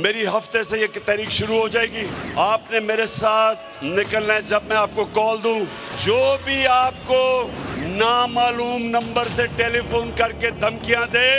मेरी हफ्ते से ये तहरीक शुरू हो जाएगी। आपने मेरे साथ निकलना है। जब मैं आपको कॉल दूं, जो भी आपको नामालूम नंबर से टेलीफोन करके धमकियां दे,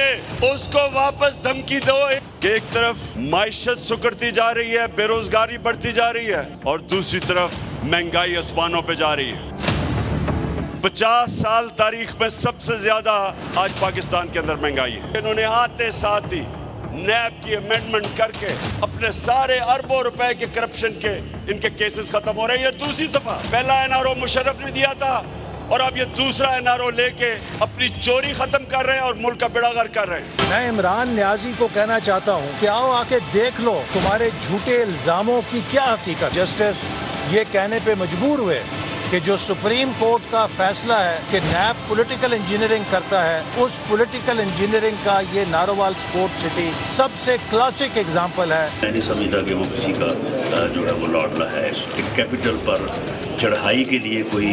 उसको वापस धमकी दो कि एक तरफ माइशत सुकड़ती जा रही है, बेरोजगारी बढ़ती जा रही है, और दूसरी तरफ महंगाई आसमानों पे जा रही है। 50 साल तारीख में सबसे ज्यादा आज पाकिस्तान के अंदर महंगाई है। इन्होंने आते साथ ही नैब की अमेंडमेंट करके अपने सारे अरबों रुपए के करप्शन के इनके केसेस खत्म हो रहे हैं। ये दूसरी दफा, पहला एनआरओ मुशर्रफ ने दिया था और अब ये दूसरा एनआरओ लेके अपनी चोरी खत्म कर रहे हैं और मुल्क का बेड़ागर कर रहे हैं। मैं इमरान नियाजी को कहना चाहता हूँ कि आओ आके देख लो तुम्हारे झूठे इल्जामों की क्या हकीकत। जस्टिस ये कहने पे मजबूर हुए कि जो सुप्रीम कोर्ट का फैसला है कि नैब पॉलिटिकल इंजीनियरिंग करता है, उस पॉलिटिकल इंजीनियरिंग का ये नारोवाल स्पोर्ट सिटी सबसे क्लासिक एग्जांपल है। मैं नहीं समझता कि वो किसी का जो है वो लौटना है। कैपिटल पर चढ़ाई के लिए कोई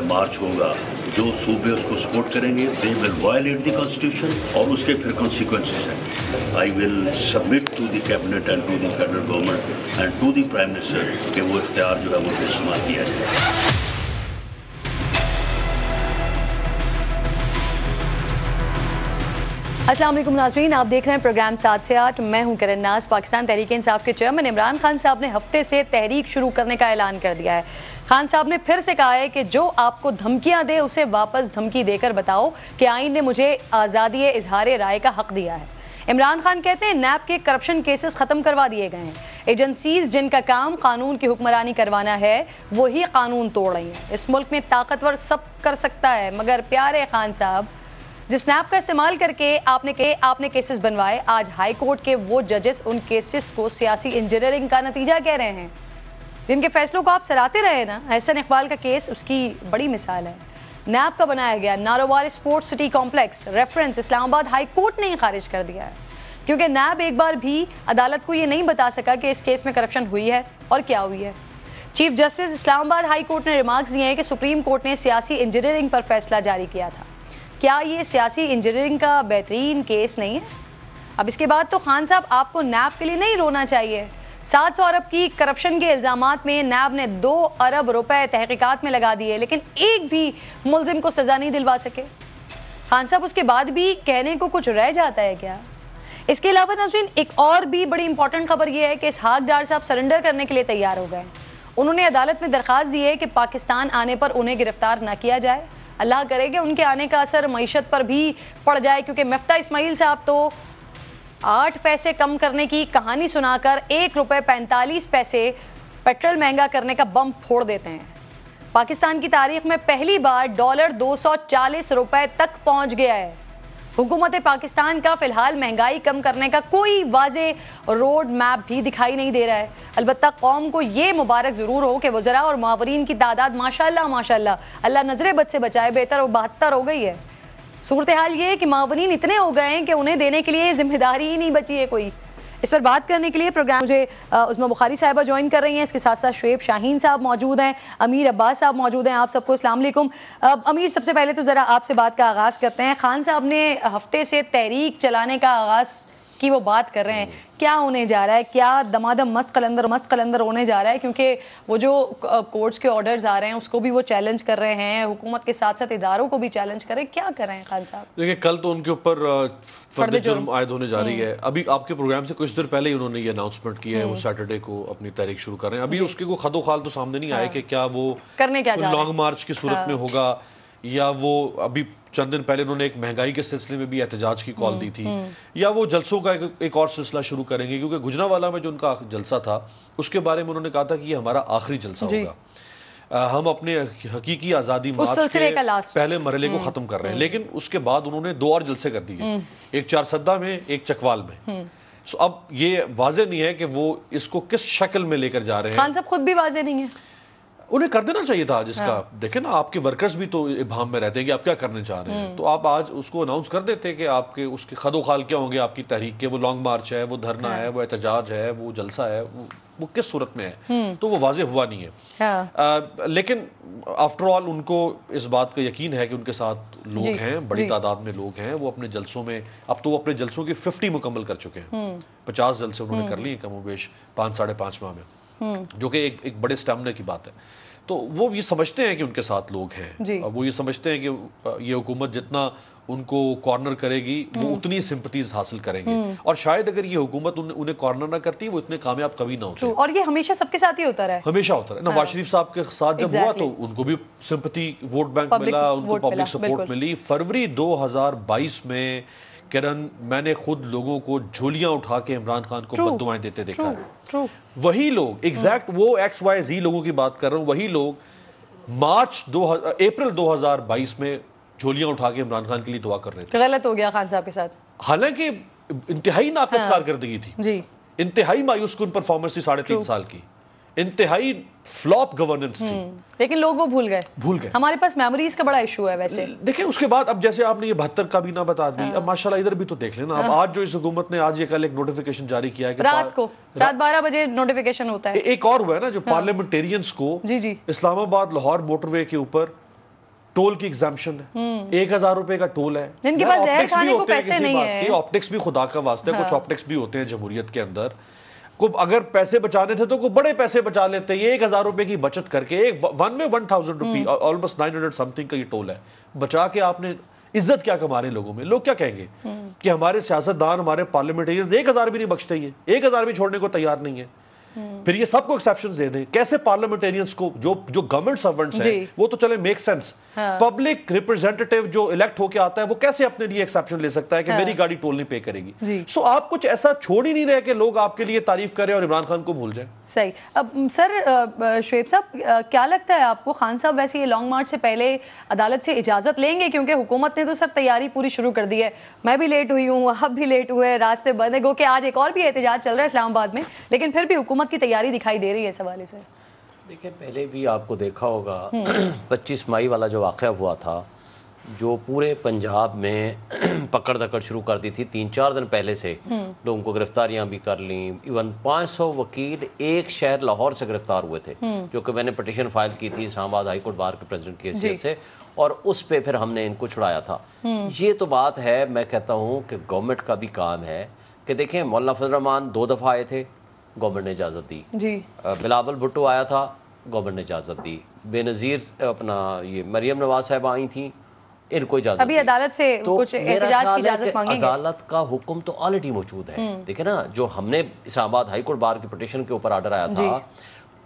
मार्च होगा, जो सूबे उसको सपोर्ट करेंगे they will violate the constitution और उसके फिर कॉन्सिक्वेंसेस हैं। I will submit to the cabinet and to the federal government and to the prime minister कि वो इख्तियार जो है वो इस्तेमाल किया जाए। अस्सलाम वालेकुम नाज़रीन, आप देख रहे हैं प्रोग्राम 7 से 8। मैं हूं करण नाज। पाकिस्तान तहरीक इंसाफ के चेयरमैन इमरान खान साहब ने हफ्ते से तहरीक शुरू करने का ऐलान कर दिया है। खान साहब ने फिर से कहा है कि जो आपको धमकियां दे उसे वापस धमकी देकर बताओ कि आइन ने मुझे आज़ादी इजहार राय का हक दिया है। इमरान खान कहते हैं नैब के करप्शन केसेस ख़त्म करवा दिए गए हैं। एजेंसीज जिनका काम कानून की हुक्मरानी करवाना है वही कानून तोड़ रही हैं। इस मुल्क में ताकतवर सब कर सकता है, मगर प्यारे खान साहब, जिस नैब का इस्तेमाल करके आपने केसेस बनवाए, आज हाई कोर्ट के वो जजेस उन केसेस को सियासी इंजीनियरिंग का नतीजा कह रहे हैं। जिनके फैसलों को आप सराहते रहे ना, एहसन इकबाल का केस उसकी बड़ी मिसाल है। नैब का बनाया गया Narowal sport city complex reference Islamabad high court ने ही खारिज कर दिया है, क्योंकि नैब एक बार भी अदालत को ये नहीं बता सका कि इस केस में करप्शन हुई है और क्या हुई है। Chief justice Islamabad high court ने रिमार्क्स दिए हैं कि सुप्रीम कोर्ट ने सियासी इंजीनियरिंग पर फैसला जारी किया था। क्या ये सियासी इंजीनियरिंग का बेहतरीन केस नहीं है? अब इसके बाद तो खान साहब आपको नैब के लिए नहीं रोना चाहिए। 700 अरब की करप्शन के इल्जामात में नैब ने 2 अरब रुपए तहकीकात में लगा दिए, लेकिन एक भी मुलजिम को सजा नहीं दिलवा सके। खान साहब उसके बाद भी कहने को कुछ रह जाता है क्या? इसके अलावा नाज़रीन, एक और भी बड़ी इंपॉर्टेंट खबर यह है कि इसहाक डार साहब सरेंडर करने के लिए तैयार हो गए। उन्होंने अदालत में दरख्वास्त दी है कि पाकिस्तान आने पर उन्हें गिरफ्तार ना किया जाए। अल्लाह करे कि उनके आने का असर मईशत पर भी पड़ जाए, क्योंकि मफ्ता इस्माइल साहब तो 8 पैसे कम करने की कहानी सुनाकर 1 रुपये 45 पैसे पेट्रोल महंगा करने का बम फोड़ देते हैं। पाकिस्तान की तारीख में पहली बार डॉलर 240 रुपए तक पहुंच गया है। हुकूमत पाकिस्तान का फिलहाल महंगाई कम करने का कोई वाज़े रोड मैप भी दिखाई नहीं दे रहा है। अलबत्ता कौम को ये मुबारक ज़रूर हो कि वज़रा और मुआवरीन की तादाद माशाअल्लाह माशाअल्लाह अल्लाह नजर बद से बचाए बेहतर और 72 हो गई है। सूरत हाल ये है कि मुआवरीन इतने हो गए हैं कि उन्हें देने के लिए जिम्मेदारी ही नहीं बची है कोई। इस पर बात करने के लिए प्रोग्राम मुझे उस्मा बुखारी साहिबा ज्वाइन कर रही हैं। इसके साथ साथ शुएब शाहीन साहब मौजूद हैं, अमीर अब्बास साहब मौजूद हैं। आप सबको अस्सलाम वालेकुम। अमीर, सबसे पहले तो ज़रा आपसे बात का आगाज़ करते हैं। खान साहब ने हफ्ते से तहरीक चलाने का आगाज़ की वो बात कर रहे हैं, क्या होने जा रहा है? क्या दमादम मस्त कलंदर होने जा रहा है? क्योंकि वो जो कोर्ट्स के ऑर्डर्स आ रहे हैं उसको भी वो चैलेंज कर रहे हैं, हुकूमत के साथ साथ इदारों को भी चैलेंज कर रहे हैं। क्या कर रहे हैं खान साहब? देखिए, कल तो उनके ऊपर फर्द जुर्म आयद होने जा रही है। अभी आपके प्रोग्राम से कुछ देर पहले ही उन्होंने ये अनाउंसमेंट किया है, वो सैटरडे को अपनी तहरीक शुरू कर रहे हैं। अभी उसके कोई खदोखाल तो सामने नहीं आया कि क्या वो करने क्या लॉन्ग मार्च की सूरत में होगा, या वो अभी चंद दिन पहले उन्होंने एक महंगाई के सिलसिले में भी एहतजाज की कॉल दी थी, या वो जलसों का एक और सिलसिला शुरू करेंगे। क्योंकि गुजरांवाला में जो उनका जलसा था उसके बारे में उन्होंने कहा था कि ये हमारा आखिरी जलसा होगा, हम अपने हकीकी आज़ादी मार्च के पहले मरहले को ख़त्म कर रहे हैं। लेकिन उसके बाद उन्होंने 2 और जलसे कर दिए, एक चारसद्दा में, एक चकवाल में। सो अब ये वाज़े नहीं है कि वो इसको किस शक्ल में लेकर जा रहे हैं। खान साहब खुद भी वाज़े नहीं है, उन्हें कर देना चाहिए था जिसका। देखे ना, आपके वर्कर्स भी तो इबाम में रहते हैं कि आप क्या करने चाह रहे हैं, तो आप आज उसको अनाउंस कर देते कि आपके उसके खदोखाल क्या होंगे आपकी तहरीक के। वो लॉन्ग मार्च है, वो धरना है, वो एहतजाज है, वो जलसा है, वो वो किस सूरत में है, तो वो वाज़ेह हुआ नहीं है। लेकिन आफ्टर ऑल उनको इस बात का यकीन है कि उनके साथ लोग हैं, बड़ी तादाद में लोग हैं। वो अपने जलसों में, अब तो वो अपने जलसों की 50 मुकम्मल कर चुके हैं, 50 जलसे उन्होंने कर लिए कमोबेश 5-5.5 माह में, जो कि एक बड़े स्टैमिना की बात है। तो वो ये समझते हैं कि उनके साथ लोग हैं, वो ये समझते हैं कि ये हुकूमत जितना उनको कॉर्नर करेगी वो उतनी सिंपैथीज हासिल करेंगे, और शायद अगर ये हुकूमत उन्हें कॉर्नर ना करती वो इतने कामयाब कभी ना होते। और ये हमेशा सबके साथ ही होता रहा है, हमेशा होता रहा। नवाज शरीफ साहब के साथ जब हुआ तो उनको भी सिंपैथी, वोट बैंक मिला, उनको पब्लिक सपोर्ट मिली। फरवरी 2022 में किरण, मैंने खुद लोगों को झोलियां उठा के इमरान खान को बद्दुआएं देते देखा है। वही लोग, एग्जैक्ट वो XYZ लोगों की बात कर रहा हूँ, वही लोग अप्रैल 2022 में झोलियां उठा के इमरान खान के लिए दुआ कर रहे थे। गलत हो गया खान साहब के साथ, हालांकि इंतहाई नाक़िस कारकर्दगी थी जी, इंतहाई मायूस कुन परफॉर्मेंस थी 3.5 साल की, इंतहाई फ्लॉप गवर्नेंस थी, लेकिन लोग वो भूल गए। हमारे पास मेमोरीज का बड़ा इशू है वैसे। देखिए उसके बाद अब जैसे आपने ये 72 का भी ना बता दी, अब माशाल्लाह इधर भी तो देख लेना। अब आज जो इस हुकूमत ने आज ये कल एक नोटिफिकेशन जारी किया है कि रात 12 बजे नोटिफिकेशन होता है। एक और हुआ है ना, जो पार्लियामेंटेरियंस को इस्लामाबाद लाहौर मोटरवे के ऊपर टोल की एग्जाम्पशन है, 1000 रुपए का टोल है। इनके पास जहर खाने को पैसे नहीं है। ऑप्टिक्स भी खुदा का वास्ते, कुछ ऑप्टिक्स भी होते हैं जमहूरियत के अंदर। को अगर पैसे बचाने थे तो को बड़े पैसे बचा लेते। ये 1000 रुपए की बचत करके एक वन में 1000 रुपी, ऑलमोस्ट 900 समथिंग का ये टोल है, बचा के आपने इज्जत क्या कमा रहे हैं लोगों में। लोग क्या कहेंगे कि हमारे सियासतदान, हमारे पार्लियामेंटेरियंस 1000 भी नहीं बख्शते, ये 1000 भी छोड़ने को तैयार नहीं है। फिर ये सबको एक्सेप्शंस दे दें। कैसे पार्लियामेंटेरियंस को, जो गवर्नमेंट सर्वेंट्स हैं वो तो चले मेक सेंस, पब्लिक रिप्रेजेंटेटिव जो इलेक्ट होके आता है वो कैसे अपने लिए एक्सेप्शन ले सकता है कि मेरी गाड़ी टोल नहीं पे करेगी। सो आप कुछ ऐसा छोड़ ही नहीं रहे कि लोग आपके लिए तारीफ करें और इमरान खान को भूल जाए। सही। अब सर शुएब साहब, क्या लगता है आपको, खान साहब वैसे ये लॉन्ग मार्च से पहले अदालत से इजाजत लेंगे? क्योंकि हुकूमत ने तो सर तैयारी पूरी शुरू कर दी है, मैं भी लेट हुई हूँ, आप भी लेट हुए, रास्ते बंद है, गो कि आज एक और भी एहतजाज चल रहा है इस्लामाबाद में, लेकिन फिर भी हुकूमत की तैयारी दिखाई दे रही है इस हवाले से। देखिए पहले भी आपको देखा होगा 25 मई वाला जो वाक़या हुआ था, जो पूरे पंजाब में पकड़ दकड़ शुरू कर दी थी, 3-4 दिन पहले से लोगों को गिरफ्तारियां भी कर ली। इवन 500 वकील एक शहर लाहौर से गिरफ्तार हुए थे, जो कि मैंने पिटीशन फाइल की थी इस्लामाबाद हाई कोर्ट बार के प्रेसिडेंट की हैसियत से, और उस पे फिर हमने इनको छुड़ाया था। ये तो बात है, मैं कहता हूँ कि गवर्नमेंट का भी काम है कि देखें, मौलाना फजल रहमान 2 दफ़ा आए थे, गवर्नमेंट ने इजाज़त दी जी। बिलावल भुट्टो आया था, गवर्नमेंट ने इजाज़त दी। बेनज़ीर अपना ये मरियम नवाज साहब आई थी, इनको इजाज़त अभी अदालत से तो कुछ एहतजाज की इजाज़त मांगेंगे। अदालत का हुक्म तो ऑलरेडी मौजूद है। देखिए ना, जो हमने इस्लामाबाद हाई कोर्ट बार की पिटीशन के ऊपर ऑर्डर आया था,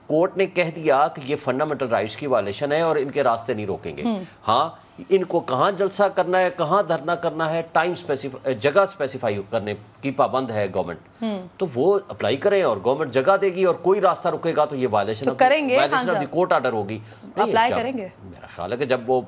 कोर्ट ने कह दिया कि ये फंडामेंटल राइट्स की वायलेशन है और इनके रास्ते नहीं रोकेंगे। हाँ, इनको कहाँ जलसा करना है, कहाँ धरना करना है, टाइम स्पेसिफाई, जगह स्पेसिफाई करने की पाबंद है गवर्नमेंट, तो वो अप्लाई करें और गवर्नमेंट जगह देगी, और कोई रास्ता रुकेगा तो ये वायलेशन तो करेंगे, violation of the court order होगी। अप्लाई करेंगे, मेरा ख्याल है कि जब वो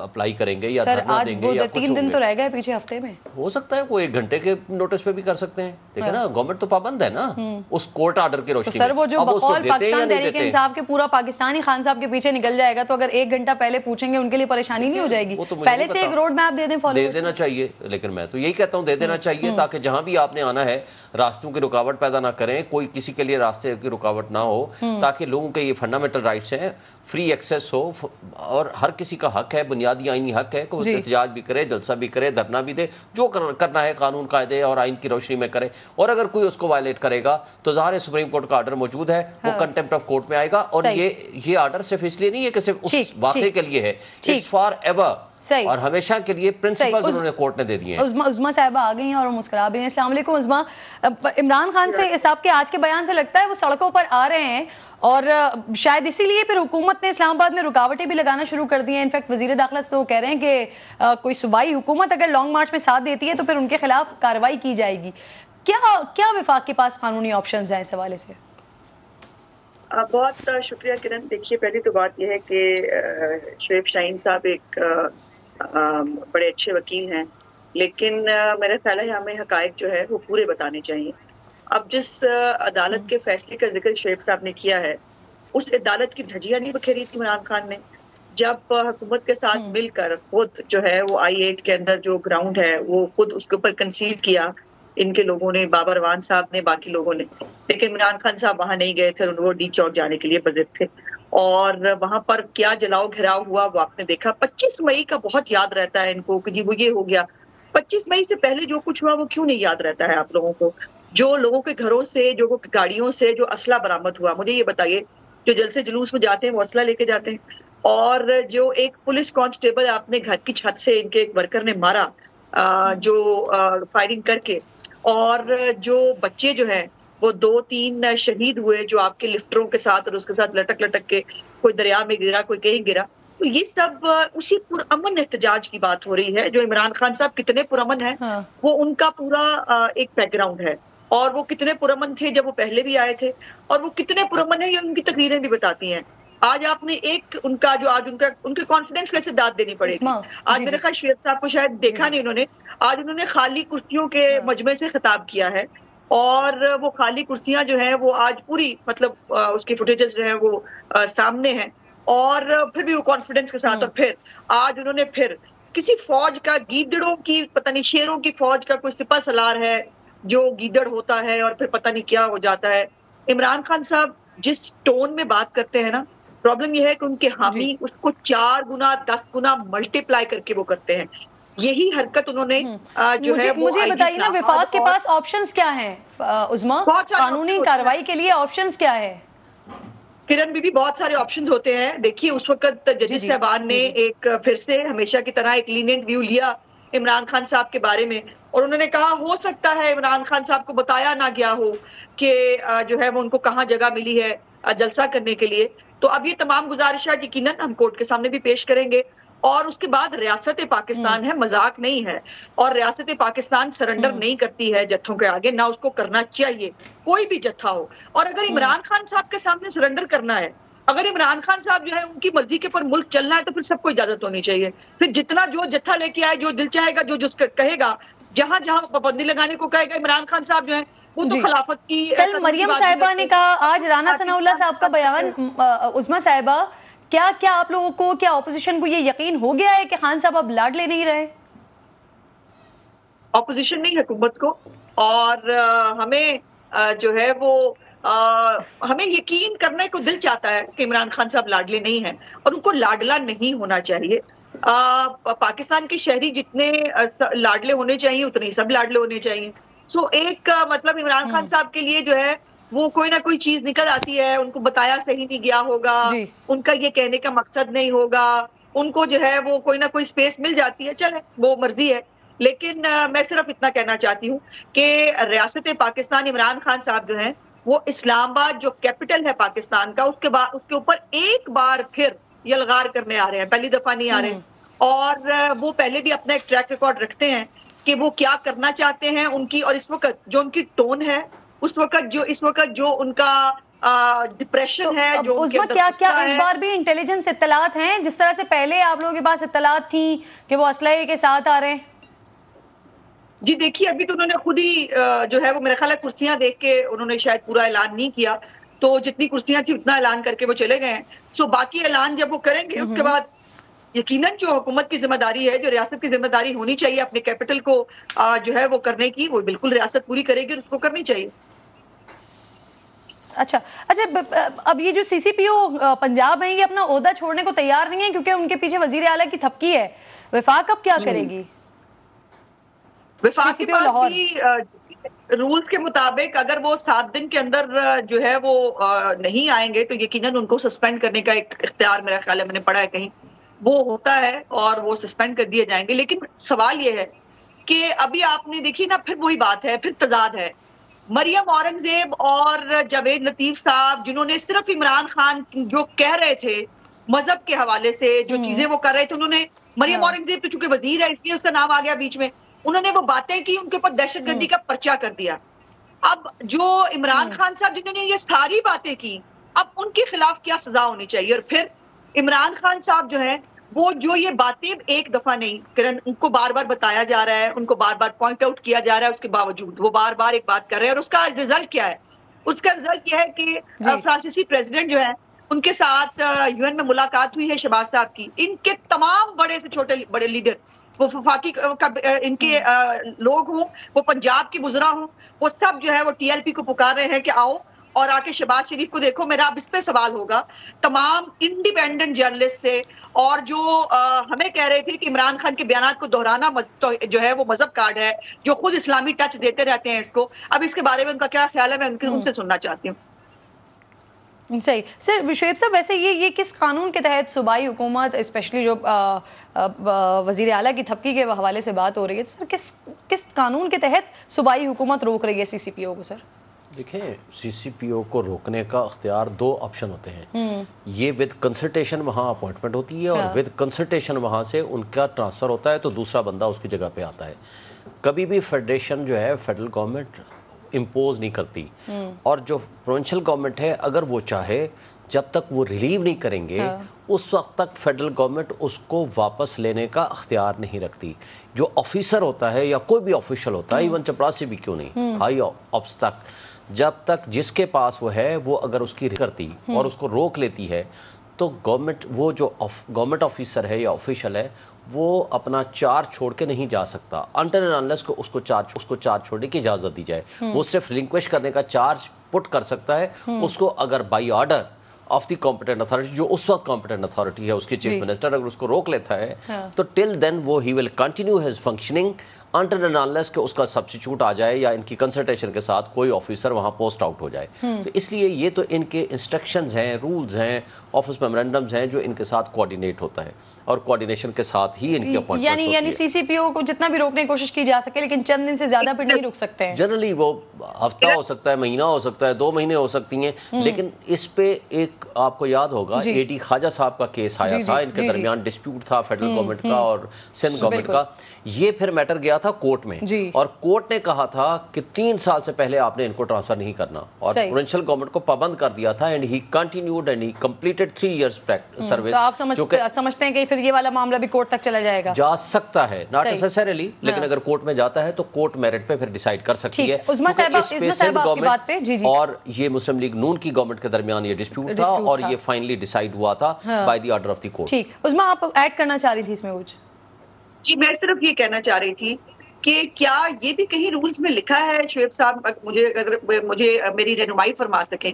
अप्लाई करेंगे या धरना देंगे या 3 दिन तो रह गए पीछे, हफ्ते में हो सकता है वो 1 घंटे के नोटिस पे भी कर सकते हैं। देखिए ना, गवर्नमेंट तो पाबंद है ना उस कोर्ट ऑर्डर के रोशनी में। सर वो जो बकौल पाकिस्तान तहरीक इंसाफ के पूरा पाकिस्तानी खान साहब के पीछे निकल जाएगा, तो अगर 1 घंटा पहले पूछेंगे उनके लिए परेशानी नहीं हो जाएगी? पहले से एक रोड मैप दे दें, फॉलो दे देना चाहिए। लेकिन मैं तो यही कहता हूँ, दे देना चाहिए, ताकि जहां भी आपने आना है रास्तों की रुकावट पैदा ना करें, कोई किसी के लिए रास्ते की रुकावट ना हो, ताकि लोगों के ये फंडामेंटल राइट्स हैं, फ्री एक्सेस हो, और हर किसी का हक है, बुनियादी आईनी हक है कि वो एहतजाज भी करे, जलसा भी करे, धरना भी दे, जो करना है कानून कायदे और आइन की रोशनी में करे। और अगर कोई उसको वायलेट करेगा तो ज़ाहिर सुप्रीम कोर्ट का ऑर्डर मौजूद है, वो कंटेम्प्ट ऑफ कोर्ट में आएगा। और ये ऑर्डर सिर्फ इसलिए नहीं है कि सिर्फ उस वाक़े के लिए है, इट्स फॉर एवर, और हमेशा के लिए प्रिंसिपल्स उन्होंने कोर्ट ने दे दिए हैं। उज़मा साहिबा आ गई हैं और मुस्कुरा भी हैं। अस्सलाम वालेकुम उज़मा। इमरान खान से साहब के आज के बयान से लगता है वो सड़कों पर आ रहे हैं, और शायद इसीलिए फिर हुकूमत ने इस्लामाबाद में रुकावटें भी लगाना शुरू कर दी हैं। इनफैक्ट वज़ीर दाखिला से वो कह रहे हैं कि कोई सूबाई हुकूमत अगर लॉन्ग मार्च में साथ देती है तो फिर उनके खिलाफ कार्रवाई की जाएगी। क्या वफाक के पास कानूनी ऑप्शंस हैं इस हवाले से? बहुत शुक्रिया किरण। देखिए, पहली तो बात यह है कि शुएब शाहीन साहब एक बड़े अच्छे वकील हैं, लेकिन मेरा ख्याल है हमें हकायक जो है वो पूरे बताने चाहिए। अब जिस अदालत के फैसले का जिक्र शुएब साहब ने किया है, उस अदालत की धज्जियां नहीं बखेरी थी इमरान खान ने, जब हुकूमत के साथ मिलकर खुद जो है वो I-8 के अंदर जो ग्राउंड है वो खुद उसके ऊपर कंसीड किया इनके लोगों ने, बाबर रवान साहब ने, बाकी लोगों ने, लेकिन इमरान खान साहब वहां नहीं गए थे, वो डी चौक जाने के लिए बजट थे और वहां पर क्या जलाओ घिराव हुआ वो आपने देखा। 25 मई का बहुत याद रहता है इनको कि जी वो ये हो गया। 25 मई से पहले जो कुछ हुआ वो क्यों नहीं याद रहता है आप लोगों को? जो लोगों के घरों से, जो गाड़ियों से जो असला बरामद हुआ, मुझे ये बताइए, जो जलसे जुलूस में जाते हैं वो असला लेके जाते हैं, और जो एक पुलिस कांस्टेबल आपने घर की छत से इनके एक वर्कर ने मारा जो फायरिंग करके, और जो बच्चे जो हैं वो 2-3 शहीद हुए जो आपके लिफ्टरों के साथ और उसके साथ लटक लटक के, कोई दरिया में गिरा, कोई कहीं गिरा। तो ये सब उसी पुरअमन एहतजाज की बात हो रही है। जो इमरान खान साहब कितने पुरअमन है, वो उनका पूरा एक बैकग्राउंड है, और वो कितने पुरअमन थे जब वो पहले भी आए थे, और वो कितने पुरअमन है ये उनकी तकरीरें भी बताती हैं। आज आपने एक उनका जो आज उनके कॉन्फिडेंस कैसे दाद देनी पड़ेगी। आज मेरे ख्याल शेर साहब को शायद देखा नहीं उन्होंने, आज उन्होंने खाली कुर्सियों के मजमे से खिताब किया है, और वो खाली कुर्सियां जो है वो आज पूरी मतलब उसकी फुटेजेस जो है वो सामने हैं, और फिर भी वो कॉन्फिडेंस के साथ। और फिर आज उन्होंने फिर किसी फौज का, गीदड़ों की, पता नहीं शेरों की फौज का कोई सिपा सलार है जो गीदड़ होता है और फिर पता नहीं क्या हो जाता है। इमरान खान साहब जिस टोन में बात करते हैं ना, प्रॉब्लम यह है कि उनके हामी उसको 4 गुना 10 गुना मल्टीप्लाई करके वो करते हैं। यही हरकत उन्होंने जो है वो, मुझे बताइए ना, विफाक के पास ऑप्शंस क्या हैं उस्मा, कानूनी कार्रवाई के लिए ऑप्शंस क्या है? किरण बीबी, बहुत सारे ऑप्शंस होते हैं। देखिए उस वक्त जजेस साहबान ने एक फिर से हमेशा की तरह एक लीनियंट व्यू लिया इमरान खान साहब के बारे में, और उन्होंने कहा हो सकता है इमरान खान साहब को बताया ना गया हो कि जो है वो उनको कहाँ जगह मिली है जलसा करने के लिए। तो अब ये तमाम गुजारिशात यकीनन हम कोर्ट के सामने भी पेश करेंगे, और उसके बाद रियासत पाकिस्तान है, मजाक नहीं है, और रियासत पाकिस्तान सरेंडर नहीं करती है जत्थों के आगे, ना उसको करना चाहिए, कोई भी जत्था हो। और अगर इमरान खान साहब के सामने सरेंडर करना है, अगर इमरान खान साहब जो है उनकी मर्जी के पर मुल्क चलना है, तो फिर सबको इजाजत होनी चाहिए। फिर जितना जो जत्था लेके आए, जो दिल चाहेगा, जो कहेगा, जहां जहां पाबंदी लगाने को कहेगा इमरान खान साहब जो है, वो तो खिलाफत की। कल मरियम साहिबा ने कहा, आज राना सनाउल्लाह साहब का बयान, उस्मा साहिबा, क्या आप लोगों को, क्या ऑपोजिशन को ये यकीन हो गया है कि खान साहब अब लाड ले नहीं रहे? ऑपोजिशन नहीं, हुकूमत को, और हमें जो है वो हमें यकीन करने को दिल चाहता है कि इमरान खान साहब लाडले नहीं हैं, और उनको लाडला नहीं होना चाहिए। पाकिस्तान के शहरी जितने लाडले होने चाहिए उतने ही सब लाडले होने चाहिए। सो एक मतलब इमरान खान साहब के लिए जो है वो कोई ना कोई चीज निकल आती है, उनको बताया सही नहीं गया होगा, उनका ये कहने का मकसद नहीं होगा, उनको जो है वो कोई ना कोई स्पेस मिल जाती है, चले वो मर्जी है। लेकिन मैं सिर्फ इतना कहना चाहती हूँ कि रियासत पाकिस्तान, इमरान खान साहब जो है वो इस्लामाबाद जो कैपिटल है पाकिस्तान का, उसके ऊपर एक बार फिर यलगार करने आ रहे हैं, पहली दफा नहीं आ रहे हैं, और वो पहले भी अपना एक ट्रैक रिकॉर्ड रखते हैं कि वो क्या करना चाहते हैं उनकी, और इस वक्त जो उनकी टोन है, इस वक्त जो उनका डिप्रेशन है, जो उसमें क्या इस बार भी इंटेलिजेंस इत्तलात हैं, जिस तरह से पहले आप लोगों के पास इत्तलात थी कि वो असलहे के साथ आ रहे हैं? जी देखिए, अभी तो उन्होंने खुद ही जो है वो मेरा ख्याल है कुर्सियां देख के उन्होंने शायद पूरा ऐलान नहीं किया, तो जितनी कुर्सियां थी उतना ऐलान करके वो चले गए हैं। सो बाकी ऐलान जब वो करेंगे उसके बाद यकीनन जो हुकूमत की जिम्मेदारी है, जो रियासत की जिम्मेदारी होनी चाहिए अपने कैपिटल को जो है वो करने की, वो बिल्कुल रियासत पूरी करेगी और उसको करनी चाहिए। अच्छा, अब ये जो सीसीपीओ पंजाब है, ये अपना ओहदा छोड़ने को तैयार नहीं है क्योंकि उनके पीछे वजीर आला की थपकी है। वफाक अब क्या करेगी? वफाक के पास भी रूल्स के मुताबिक अगर वो 7 दिन के अंदर जो है वो नहीं आएंगे तो यकीनन उनको सस्पेंड करने का एक इख्तियार, मेरा ख्याल है, मैंने पढ़ा है कहीं, वो होता है और वो सस्पेंड कर दिए जाएंगे। लेकिन सवाल ये है कि अभी आपने देखी ना, फिर वही बात है, फिर तजाद है। मरियम औरंगजेब और जावेद लतीफ साहब, जिन्होंने सिर्फ इमरान खान जो कह रहे थे मजहब के हवाले से जो चीजें वो कर रहे थे, उन्होंने, मरियम औरंगजेब तो चूंकि वजीर है इसलिए उसका नाम आ गया बीच में, उन्होंने वो बातें की, उनके ऊपर दहशतगर्दी का पर्चा कर दिया। अब जो इमरान खान साहब जिन्होंने ये सारी बातें की, अब उनके खिलाफ क्या सजा होनी चाहिए? और फिर इमरान खान साहब जो है वो जो ये बातें एक दफा नहीं, किरण, उनको बार बार बताया जा रहा है, उनको बार बार पॉइंट आउट किया जा रहा है, उसके बावजूद वो बार बार एक बात कर रहे हैं, और उसका रिजल्ट क्या है? उसका रिजल्ट क्या है कि फ्रांसीसी प्रेसिडेंट जो है ان کے ساتھ UN میں ملاقات ہوئی ہے شہباز صاحب کی. ان کے تمام بڑے سے چھوٹے بڑے لیڈر, وہ وفاقی ان کے لوگ ہوں, وہ پنجاب کی وزراء ہوں, وہ سب جو ہے وہ TLP کو پکار رہے ہیں کہ آؤ اور آ کے شہباز شریف کو دیکھو. میرا اب اس پہ سوال ہوگا تمام انڈیپینڈنٹ جرنلسٹ سے, اور جو ہمیں کہہ رہے تھے کہ عمران خان کے بیانات کو دہرانا جو ہے وہ مذہب کارڈ ہے, جو خود اسلامی ٹچ دیتے رہتے ہیں اس کو, اب اس کے بارے میں ان کا کیا خیال ہے, میں ان سے سننا چاہتی ہوں. صحیح. سر شعیب صاحب, ویسے یہ کس قانون کے تحت صوبائی حکومت, اسپیشلی جو وزیر اعلیٰ کی تھپکی کے حوالے سے بات ہو رہی ہے, تو سر کس قانون کے تحت صوبائی حکومت روک رہی ہے CCPO کو؟ سر دیکھیں, CCPO کو روکنے کا اختیار 2 آپشن ہوتے ہیں. یہ ود کنسلٹیشن وہاں اپوائنٹمنٹ ہوتی ہے, اور ود کنسلٹیشن وہاں سے ان کا ٹرانسفر ہوتا ہے تو دوسرا بندہ اس کی جگہ پہ آتا ہے. کبھی بھی فیڈریشن جو ہے فیڈرل گورنمنٹ امپوز نہیں کرتی, اور جو پروونشل گورنمنٹ ہے اگر وہ چاہے جب تک وہ ریلیو نہیں کریں گے اس وقت تک فیڈرل گورنمنٹ اس کو واپس لینے کا اختیار نہیں رکھتی. جو آفیسر ہوتا ہے یا کوئی بھی آفیشل ہوتا ہے, ایون چپراسی بھی کیوں نہیں, ہائی آپس تک, جب تک جس کے پاس وہ ہے وہ اگر اس کی کرتی اور اس کو روک لیتی ہے تو گورنمنٹ, وہ جو گورنمنٹ آفیسر ہے یا آفیشل ہے, وہ اپنا چارج چھوڑ کے نہیں جا سکتا انٹل اینڈ انلیس کو اس کو چارج چھوڑنے کی اجازت دی جائے. وہ صرف ریلنکوش کرنے کا چارج پٹ کر سکتا ہے اس کو اگر by order of the competent authority, جو اس وقت کمپیٹنٹ اتھارٹی ہے اس کی چیف منسٹر, اگر اس کو روک لیتا ہے تو ٹل دین وہ ہی will continue his functioning until and unless کہ اس کا سبسٹیچیوٹ آ جائے یا ان کی کنسلٹیشن کے ساتھ کوئی آفیسر وہاں پوسٹ آؤٹ ہو جائے. تو اس لیے یہ تو ان کے انسٹرکشنز ہیں, رولز ہیں, آفس میمورینڈمز ہیں جو ان کے ساتھ کوآرڈینیٹ ہوتا ہے, اور کوآرڈینیشن کے ساتھ ہی ان کی اپوائنٹمنٹ ہوتی ہے. یعنی CCPO کو جتنا بھی روکنے کی کوشش کی جا سکے, لیکن چند دن سے زیادہ پھر نہیں روک سکتے ہیں. جنرلی وہ ہفتہ ہو سکتا ہے, مہینہ ہو سکتا ہے, 2 مہینے ہو سکتی ہیں. لیکن اس پہ ایک آپ کو یاد ہوگا AD خواجہ صاحب کا کیس آیا تھا, ان کے درمیان ڈسپیوٹ تھا فیڈرل گورنمنٹ کا اور سندھ گورنمنٹ کا. یہ پھر میٹر گیا تھا کورٹ میں, اور کورٹ نے کہا تھا کہ 3 سال سے پہلے آپ نے ان کو ٹرانسفر نہیں کرنا, اور پروونشل گورنمنٹ کو پابند کر دیا تھا. And he continued and he completed 3 years service. تو آپ سمجھتے ہیں کہ پھر یہ والا معاملہ بھی کورٹ تک چلا جائے گا؟ جا سکتا ہے, ناٹ نیسیسریلی, لیکن اگر کورٹ میں جاتا ہے تو کورٹ میرٹ پہ پھر ڈیسائیڈ کر سکتی ہے. اور یہ مسلم لیگ نون کی گورنمنٹ کے درمیان یہ ڈسپیوٹ تھا, اور یہ فائنلی ڈیسائیڈ ہوا تھا by the order of the court. ٹھیک, عظمیٰ آپ ایڈ کرنا چاہ رہی تھی اس میں کچھ؟ جی, میں صرف یہ کہنا چاہ رہی تھی کہ کیا یہ بھی کہیں رولز میں لکھا ہے شعیب صاحب, مجھے میری رہنمائی فرما سکیں,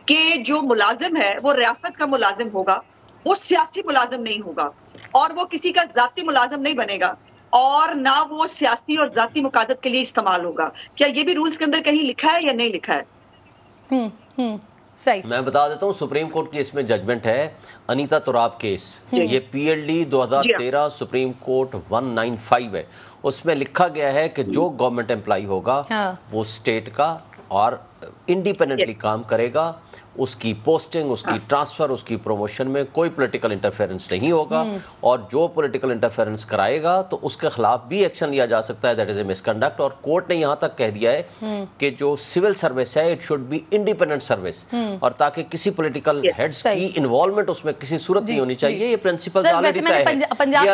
کہ جو ملازم ہے وہ ریاست کا ملازم ہوگا, وہ سیاسی ملازم نہیں ہوگا, اور وہ کسی کا ذاتی ملازم نہیں بنے گا, اور نہ وہ سیاسی اور ذاتی مقاصد کے لیے استعمال ہوگا. کیا یہ بھی رولز کے اندر کہیں لکھا ہے یا نہیں لکھا ہے؟ صحیح, میں بتا دیتا ہوں, سپریم کورٹ کی اس میں ججمنٹ ہے انیتا تراب کیس, یہ PLD 2013 سپریم کورٹ 195 ہے. اس میں لکھا گیا ہے کہ جو گورنمنٹ امپلائی ہوگا وہ اسٹیٹ کا اور انڈیپینڈنٹلی کام کرے گا, اس کی پوسٹنگ, اس کی ٹرانسفر, اس کی پروموشن میں کوئی پولیٹیکل انٹرفیئرنس نہیں ہوگا, اور جو پولیٹیکل انٹرفیئرنس کرائے گا تو اس کے خلاف بھی ایکشن لیا جا سکتا ہے, that is a misconduct. اور کورٹ نے یہاں تک کہہ دیا ہے کہ جو سول سروس ہے it should be independent service, اور تاکہ کسی پولیٹیکل ہیڈز کی انوالومنٹ اس میں کسی صورت نہیں ہونی چاہیے. یہ پرنسپل آلریڈی طے ہے,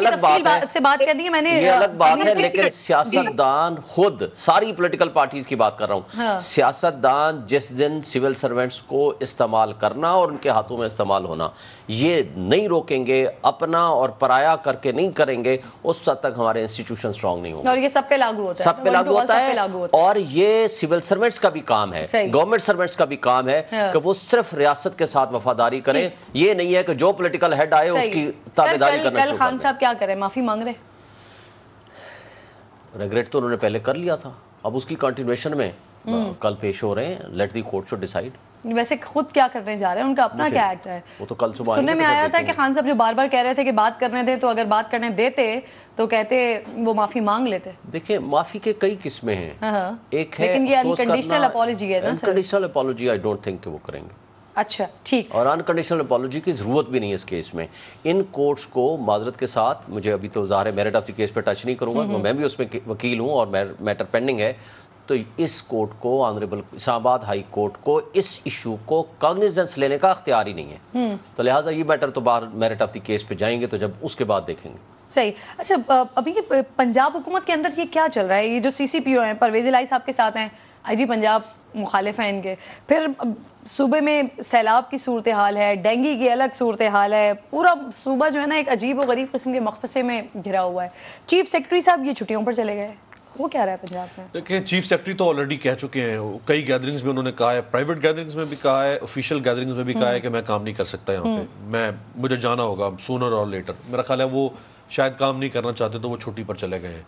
یہ الگ بات ہے, لیکن سیاستدان خود, ساری پولیٹیکل پارٹیز کی بات کر رہا ہوں, سیاستدان جس دن سول سروینٹس کو استعمال کرنا اور ان کے ہاتھوں میں استعمال ہونا یہ نہیں روکیں گے, اپنا اور پرایا کر کے نہیں کریں گے, اس وقت تک ہمارے انسٹیٹیوشن سٹرونگ نہیں ہوں گے. اور یہ سب پہ لاگو ہوتا ہے, سب پہ لاگو ہوتا ہے, اور یہ سول سروینٹس کا بھی کام ہے, گورنمنٹ سروینٹس کا بھی کام ہے کہ وہ صرف ریاست کے ساتھ وفاداری کریں. یہ نہیں ہے کہ جو پولیٹیکل ہیڈ آئے اس کی تابعداری کرنا شروع کر دیں. خان صاحب کیا کریں, معافی مانگ رہے؟ ریگریٹ تو انہوں نے پہلے کر لیا تھا, اب اس کی کنٹینیویشن میں کل پیش ہو رہے ہیں. Let the court should decide. ویسے خود کیا کرنے جا رہے ہیں, ان کا اپنا کیا ایکٹ ہے؟ وہ تو کل صبح سننے میں آیا تھا کہ خان صاحب جو بار بار کہہ رہے تھے کہ بات کرنے دیں, تو اگر بات کرنے دیتے تو کہتے وہ معافی مانگ لیتے. دیکھیں, معافی کے کئی قسمیں ہیں, ایک ہے لیکن یہ انکنڈیشنل اپالوجی ہے نا sir. Unconditional apology I don't think کہ وہ کریں گے. اچھا ٹھیک, اور انکنڈیشنل اپالوجی کی ضرورت بھی نہیں ہے اس کیس میں. ان کورٹس کو معذرت کے ساتھ, مجھے ابھی تو ظاہر ہے میرٹ آف دی کیس پہ ٹچ نہیں کروں گا, میں بھی اس میں وکیل ہوں اور میٹر پینڈنگ ہے, تو اس کورٹ کو, آنریبل اسلام آباد ہائی کورٹ کو اس ایشو کو کاگنیزنس لینے کا اختیار ہی نہیں ہے. تو لہٰذا یہ میٹر تو باہر میرٹ آف دی کیس پہ جائیں گے تو جب اس کے بعد دیکھیں گے. صحیح. اچھا, ابھی پنجاب حکومت کے اندر یہ کیا چل رہا ہے؟ یہ جو CCPO ہیں, پرویز الہی صاحب کے ساتھ ہیں, IG پنجاب مخالف ہیں ان کے, پھر صوبے میں سیلاب کی صورتحال ہے, ڈینگی کی الگ صورتحال ہے, پورا صوبہ جو ہے نا ایک عجیب و غریب قسم کے مقفصے میں گھرا ہوا ہے. چیف سیکرٹری صاحب یہ چھٹیوں پر چلے گئے, وہ کیا رہا ہے پنجاب میں؟ دیکھیں چیف سیکرٹری تو آلریڈی کہہ چکے ہیں, کئی گیدرنگز میں انہوں نے کہا ہے, پرائیویٹ گیدرنگز میں بھی کہا ہے, آفیشیل گیدرنگز میں بھی کہا ہے کہ میں کام نہیں کر سکتا یہاں پہ, مجھے جانا ہوگا سونر اور لیٹر. میرا خیال ہے وہ شاید کام نہیں کرنا چاہتے تو وہ چھٹی پر چلے گئے ہیں.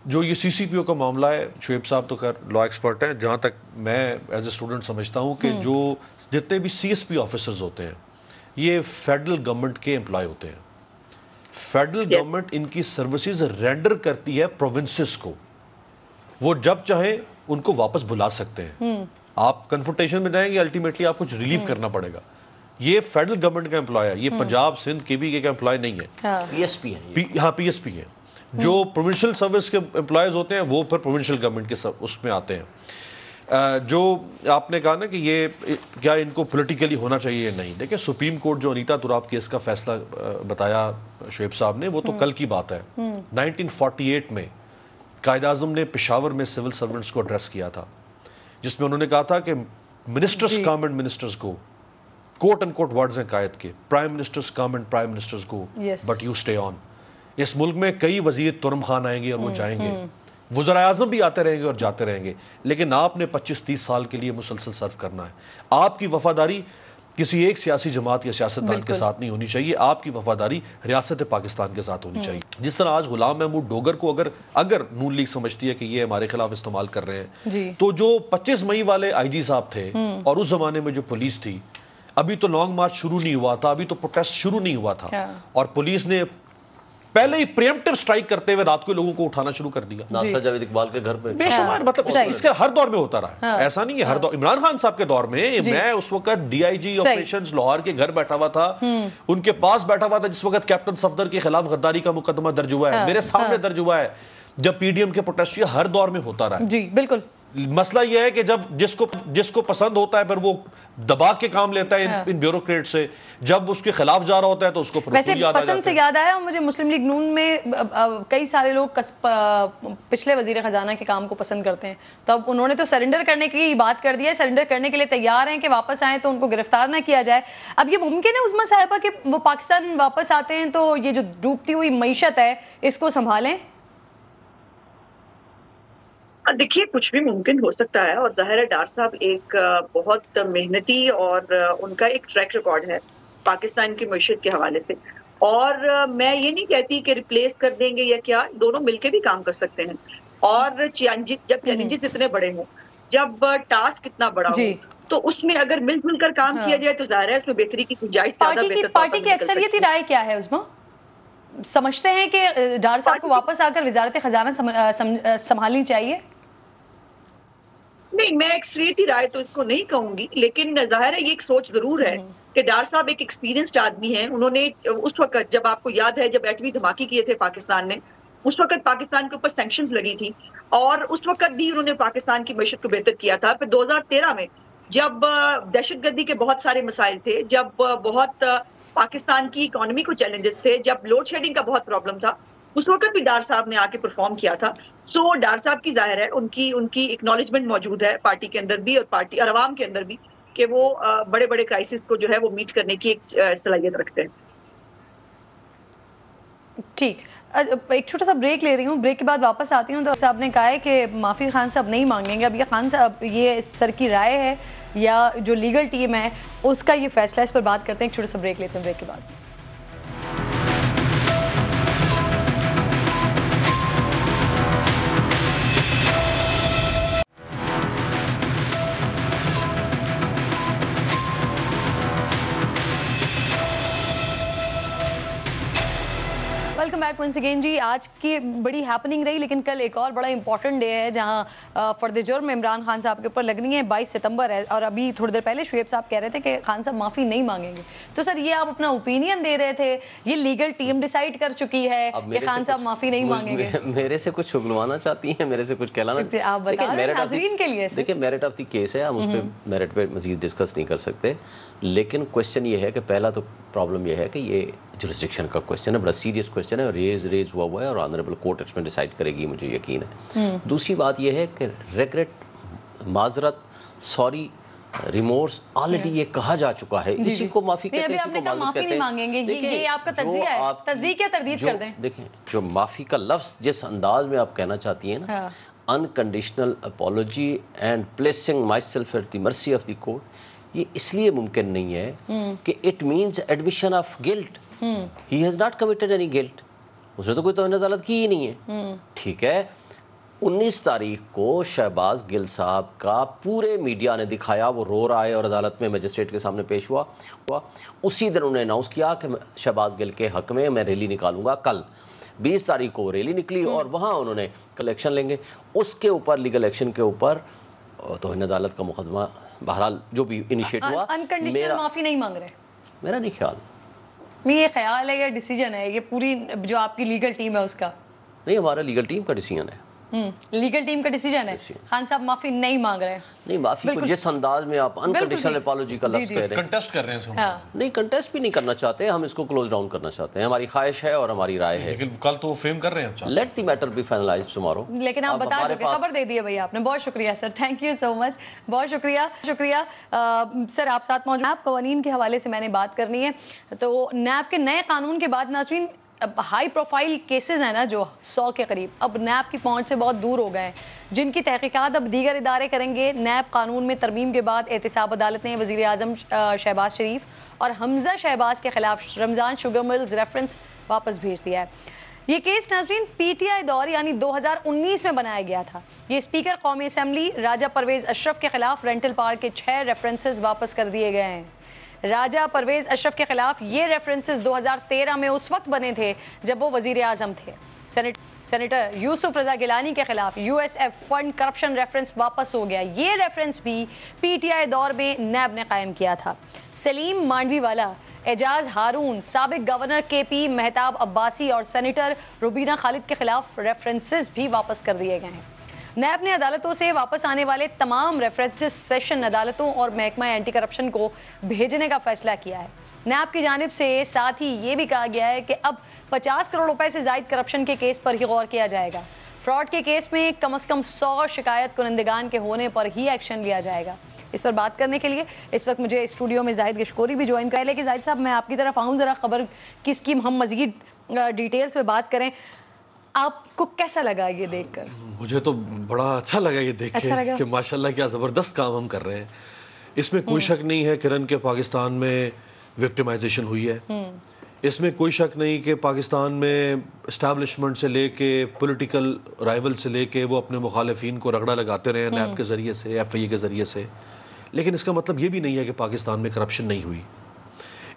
جو یہ سی سی پی او کا معاملہ ہے, شعیب صاحب تو خیر لا ایکسپرٹ ہیں, جہاں تک میں ایز اے اسٹوڈنٹ سمجھتا ہوں کہ جو جتنے بھی سی ایس پی آفیسرز ہوتے ہیں یہ فیڈرل گورنمنٹ کے امپلائی ہوتے ہیں. فیڈرل گورنمنٹ ان کی سروسز رینڈر کرتی ہے پروونسز کو, وہ جب چاہیں ان کو واپس بلا سکتے ہیں. آپ کنفرنٹیشن میں جائیں گے, الٹیمیٹلی آپ کچھ ریلیف کرنا پڑے گا. یہ فیڈرل گورنمنٹ کا امپلائی ہے, یہ پنجاب سندھ کے بھی کا امپلائی نہیں ہے, پی ایس پی ہے. ہاں پی ایس پی ہے. جو پروونشل سروس کے امپلائیز ہوتے ہیں وہ پھر پروونشل گورنمنٹ کے اس میں آتے ہیں. جو آپ نے کہا نا کہ یہ کیا ان کو پولیٹیکلی ہونا چاہیے یا نہیں, دیکھیں سپریم کورٹ جو انیتا تراب کیس کا فیصلہ بتایا شعیب صاحب نے, وہ تو کل کی بات ہے. 1948 میں قائد اعظم نے پشاور میں سول سرونٹس کو ایڈریس کیا تھا, جس میں انہوں نے کہا تھا کہ منسٹرز کم اینڈ منسٹرز کو, کوٹ اینڈ کوٹ ورڈز ہیں قائد کے, prime ministers come and prime ministers کو بٹ یو اسٹے آن. اس ملک میں کئی وزیر ترم خان آئیں گے اور وہ جائیں گے, وزراء اعظم بھی آتے رہیں گے اور جاتے رہیں گے, لیکن آپ نے 25-30 سال کے لیے مسلسل سرو کرنا ہے. آپ کی وفاداری کسی ایک سیاسی جماعت یا سیاستدان کے ساتھ نہیں ہونی چاہیے, آپ کی وفاداری ریاست پاکستان کے ساتھ ہونی چاہیے. جس طرح آج غلام محمود ڈوگر کو اگر نون لیگ سمجھتی ہے کہ یہ ہمارے خلاف استعمال کر رہے ہیں, تو جو 25 مئی والے آئی جی صاحب تھے اور اس زمانے میں جو پولیس تھی, ابھی تو لانگ مارچ شروع نہیں ہوا تھا, ابھی تو پروٹیسٹ شروع نہیں ہوا تھا, اور پولیس نے پہلے ہی پریمپٹیو سٹرائک کرتے ہوئے رات کو لوگوں کو اٹھانا شروع کر دیا. ناصر جاوید اقبال کے گھر پہ بے شمار, مطلب اس کے ہر دور میں ہوتا رہا ہے, ایسا نہیں ہے ہر دور. عمران خان صاحب کے دور میں میں اس وقت D I G operations Lahore کے گھر بیٹھا ہوا تھا, ان کے پاس بیٹھا ہوا تھا جس وقت کیپٹن صفدر کے خلاف غداری کا مقدمہ درج ہوا ہے, میرے سامنے درج ہوا ہے. جب پی ڈی ایم کے پروٹیسٹ ہر دور میں ہوتا رہا ہے. جی بالکل. مسئلہ یہ ہے کہ جب جس کو پسند ہوتا ہے پھر وہ دبا کے کام لیتا ہے ان بیوروکریٹ سے, جب اس کے خلاف جا رہا ہوتا ہے تو اس کو ویسے پسند سے یاد آیا مجھے, مسلم لیگ نون میں کئی سارے لوگ پچھلے وزیر خزانہ کے کام کو پسند کرتے ہیں, تو اب انہوں نے تو سرنڈر کرنے کی بات کر دیا ہے, سرنڈر کرنے کے لیے تیار ہیں کہ واپس آئیں تو ان کو گرفتار نہ کیا جائے. اب یہ ممکن ہے عظمیٰ صاحبہ کہ وہ پاکستان واپس آتے ہیں تو یہ جو ڈوبتی ہوئی معیشت ہے اس کو سنبھالیں؟ دیکھیے کچھ بھی ممکن ہو سکتا ہے, اور ظاہر ہے ڈار صاحب ایک بہت محنتی اور ان کا ایک ٹریک ریکارڈ ہے پاکستان کی معیشت کے حوالے سے, اور میں یہ نہیں کہتی کہ ریپلیس کر دیں گے یا کیا, دونوں مل کے بھی کام کر سکتے ہیں. اور جب چیلنجز اتنے بڑے ہوں, جب ٹاسک اتنا بڑا ہو, تو اس میں اگر مل جل کر کام کیا جائے تو ظاہر ہے اس میں بہتری کی گنجائش زیادہ بہتر. پارٹی کی اکثریتی رائے کیا ہے عظمیٰ؟ سمجھتے ہیں کہ ڈار صاحب کو واپس آ کر وزارت خزانہ سنبھالنی چاہیے؟ نہیں, میں اکثریتی رائے تو اس کو نہیں کہوں گی, لیکن ظاہر ہے یہ ایک سوچ ضرور ہے کہ ڈار صاحب ایک ایکسپیرینسڈ آدمی ہیں. انہوں نے اس وقت, جب آپ کو یاد ہے جب ایٹمی دھماکے کیے تھے پاکستان نے, اس وقت پاکستان کے اوپر سینکشنز لگی تھی, اور اس وقت بھی انہوں نے پاکستان کی معیشت کو بہتر کیا تھا. پھر 2013 میں جب دہشت گردی کے بہت سارے مسائل تھے, جب بہت پاکستان کی اکانومی کو چیلنجز تھے, جب لوڈ شیڈنگ کا بہت پرابلم تھا, اس وقت بھی ڈار صاحب نے آ کے پرفارم کیا تھا. سو ڈار صاحب کی ظاہر ہے ان کی اکنالجمنٹ موجود ہے پارٹی کے اندر بھی اور پارٹی اور عوام کے اندر بھی, کہ وہ بڑے بڑے کرائسس کو جو ہے وہ میٹ کرنے کی ایک صلاحیت رکھتے ہیں. ٹھیک, ایک چھوٹا سا بریک لے رہی ہوں, بریک کے بعد واپس آتی ہوں. تو صاحب نے کہا ہے کہ معافی خان صاحب نہیں مانگیں گے. اب یہ خان صاحب یہ سر کی رائے ہے یا جو لیگل ٹیم ہے اس کا یہ فیصلہ ہے, اس پر بات کرتے ہیں. ایک چھوٹا سا بریک لیتے ہیں, بریک کے بعد. Welcome back once again. جی آج کی بڑی ہیپننگ رہی, لیکن کل ایک اور بڑا امپورٹنٹ ڈے ہے جہاں فرد جرم عمران خان صاحب کے اوپر لگنی ہے. 22 ستمبر ہے, اور ابھی تھوڑی دیر پہلے شعیب صاحب کہہ رہے تھے کہ خان صاحب معافی نہیں مانگیں گے. تو سر یہ آپ اپنا اوپینین دے رہے تھے, یہ لیگل ٹیم ڈیسائیڈ کر چکی ہے کہ خان صاحب معافی نہیں مانگیں گے؟ میرے سے کچھ شگلوانا چاہتی ہیں, میرے سے کچھ کہلانا؟ آپ بتا رہے ہیں ناظرین کے لیے. دیکھیں میرٹ آف دی کیس ہے, ہم اس پہ میرٹ پہ مزید ڈسکس نہیں کر سکتے, لیکن کوشچن یہ ہے کہ پہلا تو پرابلم یہ ہے کہ یہ جورسڈکشن کا کوشچن ہے, بڑا سیریس کوشچن ہے, ریز ہوا ہے اور آنریبل کورٹ اس میں ڈیسائیڈ کرے گی, مجھے یقین ہے. دوسری بات یہ ہے کہ ریگریٹ, معذرت, سوری ریمورس آلریڈی یہ کہا جا چکا ہے, اسی کو معافی کہتے ہیں, اسی کو معذرت کہتے ہیں. مانگیں گے, یہ آپ کا تجزیہ ہے, تصدیق یا تردید کر دیں. دیکھیں جو معافی کا لفظ جس انداز میں آپ کہنا چاہتی ہیں نا, unconditional apology and placing myself at the mercy of the court, یہ اس لیے ممکن نہیں ہے کہ it means admission of guilt. He has not committed any guilt. اس نے تو کوئی توہین عدالت کی ہی نہیں ہے. ٹھیک ہے, 19 تاریخ کو شہباز گل صاحب کا پورے میڈیا نے دکھایا, وہ رو رہا ہے اور عدالت میں مجسٹریٹ کے سامنے پیش ہوا. اسی دن انہوں نے اناؤنس کیا کہ شہباز گل کے حق میں ریلی نکالوں گا کل. 20 تاریخ کو ریلی نکلی اور وہاں انہوں نے کل ایکشن لیں گے. اس کے اوپر لیگل ایکشن کے اوپر توہین عدالت کا مقدمہ بہرحال جو بھی انیشیٹ ہوا. انکنڈیشنل معافی نہیں مانگ رہے, میرا نہیں خیال. یہ خیال ہے یا ڈیسیجن ہے, یہ پوری جو آپ کی لیگل ٹیم ہے اس کا؟ نہیں, ہمارا لیگل ٹیم کا ڈیسیجن ہے. لیگل ٹیم کا ڈیسیجن ہے. خان صاحب معافی نہیں مانگ رہے ہیں. نہیں, معافی کو جس انداز میں آپ انکنڈیشنل اپالوجی کا لفظ کہہ رہے ہیں, کنٹیسٹ کر رہے ہیں. نہیں, کنٹیسٹ بھی نہیں کرنا چاہتے, ہم اس کو کلوز ڈاؤن کرنا چاہتے ہیں. ہماری خواہش ہے اور ہماری رائے ہے. لیکن کل تو وہ فریم کر رہے ہیں. Let the matter be finalised tomorrow. لیکن آپ بتا چکے, خبر دے دی ہے بھائی آپ نے. بہت شکریہ سر, تھینک یو سو مچ, بہت شکریہ سر. آپ ساتھ موجود ہیں. آپ قوانین کے حوالے سے میں نے بات کرنی ہے. تو نیب کے نئے قانون کے بعد ناظرین ہائی پروفائل کیسز ہیں نا جو 100 کے قریب, اب نیب کی پہنچ سے بہت دور ہو گئے ہیں, جن کی تحقیقات اب دیگر ادارے کریں گے. نیب قانون میں ترمیم کے بعد احتساب عدالت نے وزیر اعظم شہباز شریف اور حمزہ شہباز کے خلاف رمضان شوگر ملز ریفرنس واپس بھیج دیا ہے. یہ کیس ناظرین پی ٹی آئی دور یعنی 2019 میں بنایا گیا تھا. یہ اسپیکر قومی اسمبلی راجہ پرویز اشرف کے خلاف رینٹل پارک کے 6 ریفرنسز واپس کر دیے گئے ہیں. راجہ پرویز اشرف کے خلاف یہ ریفرنسز 2013 میں اس وقت بنے تھے جب وہ وزیر اعظم تھے. سینیٹر یوسف رضا گیلانی کے خلاف U S F fund corruption reference واپس ہو گیا. یہ ریفرنس بھی پی ٹی آئی دور میں نیب نے قائم کیا تھا. سلیم مانڈوی والا, اعجاز ہارون, سابق گورنر کے پی مہتاب عباسی اور سینیٹر روبینہ خالد کے خلاف ریفرنسز بھی واپس کر دیے گئے ہیں. نیب نے عدالتوں سے واپس آنے والے تمام ریفرنسز سیشن عدالتوں اور محکمہ اینٹی کرپشن کو بھیجنے کا فیصلہ کیا ہے. نیب کی جانب سے ساتھ ہی یہ بھی کہا گیا ہے کہ اب 50 کروڑ روپے سے زائد کرپشن کے کیس پر ہی غور کیا جائے گا. فراڈ کے کیس میں کم از کم 100 شکایت کنندگان کے ہونے پر ہی ایکشن لیا جائے گا. اس پر بات کرنے کے لیے اس وقت مجھے اسٹوڈیو میں زاہد گشکوری بھی جوائن کر لے کہ زاہد صاحب میں آپ کی طرف آؤں, ذرا خبر کی اسکیم ہم مزید ڈیٹیلز پہ بات کریں. آپ کو کیسا لگا یہ دیکھ کر؟ مجھے تو بڑا اچھا لگا یہ دیکھ کے کہ ماشاءاللہ کیا زبردست کام ہم کر رہے ہیں. اس میں کوئی شک نہیں ہے کرن کے پاکستان میں وکٹمائزیشن ہوئی ہے. اس میں کوئی شک نہیں کہ پاکستان میں اسٹیبلشمنٹ سے لے کے پولیٹیکل رائیول سے لے کے وہ اپنے مخالفین کو رگڑا لگاتے رہے نیب کے ذریعے سے, ایف آئی اے کے ذریعے سے. لیکن اس کا مطلب یہ بھی نہیں ہے کہ پاکستان میں کرپشن نہیں ہوئی.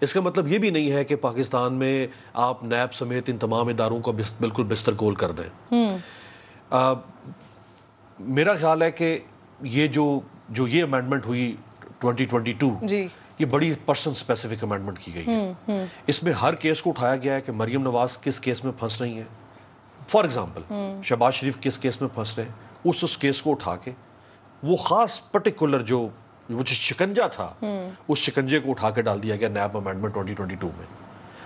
اس کا مطلب یہ بھی نہیں ہے کہ پاکستان میں آپ نیب سمیت ان تمام اداروں کو بالکل بستر گول کر دیں. میرا خیال ہے کہ یہ جو یہ امینڈمنٹ ہوئی 2022 یہ بڑی پرسن اسپیسیفک امینڈمنٹ کی گئی ہے. اس میں ہر کیس کو اٹھایا گیا ہے کہ مریم نواز کس کیس میں پھنس رہی ہیں. فار ایگزامپل شہباز شریف کس کیس میں پھنس رہے ہیں, اس کیس کو اٹھا کے وہ خاص پرٹیکولر جو شکنجا تھا اس شکنجے کو اٹھا کے ڈال دیا گیا نیب امینڈمنٹ 2022 میں.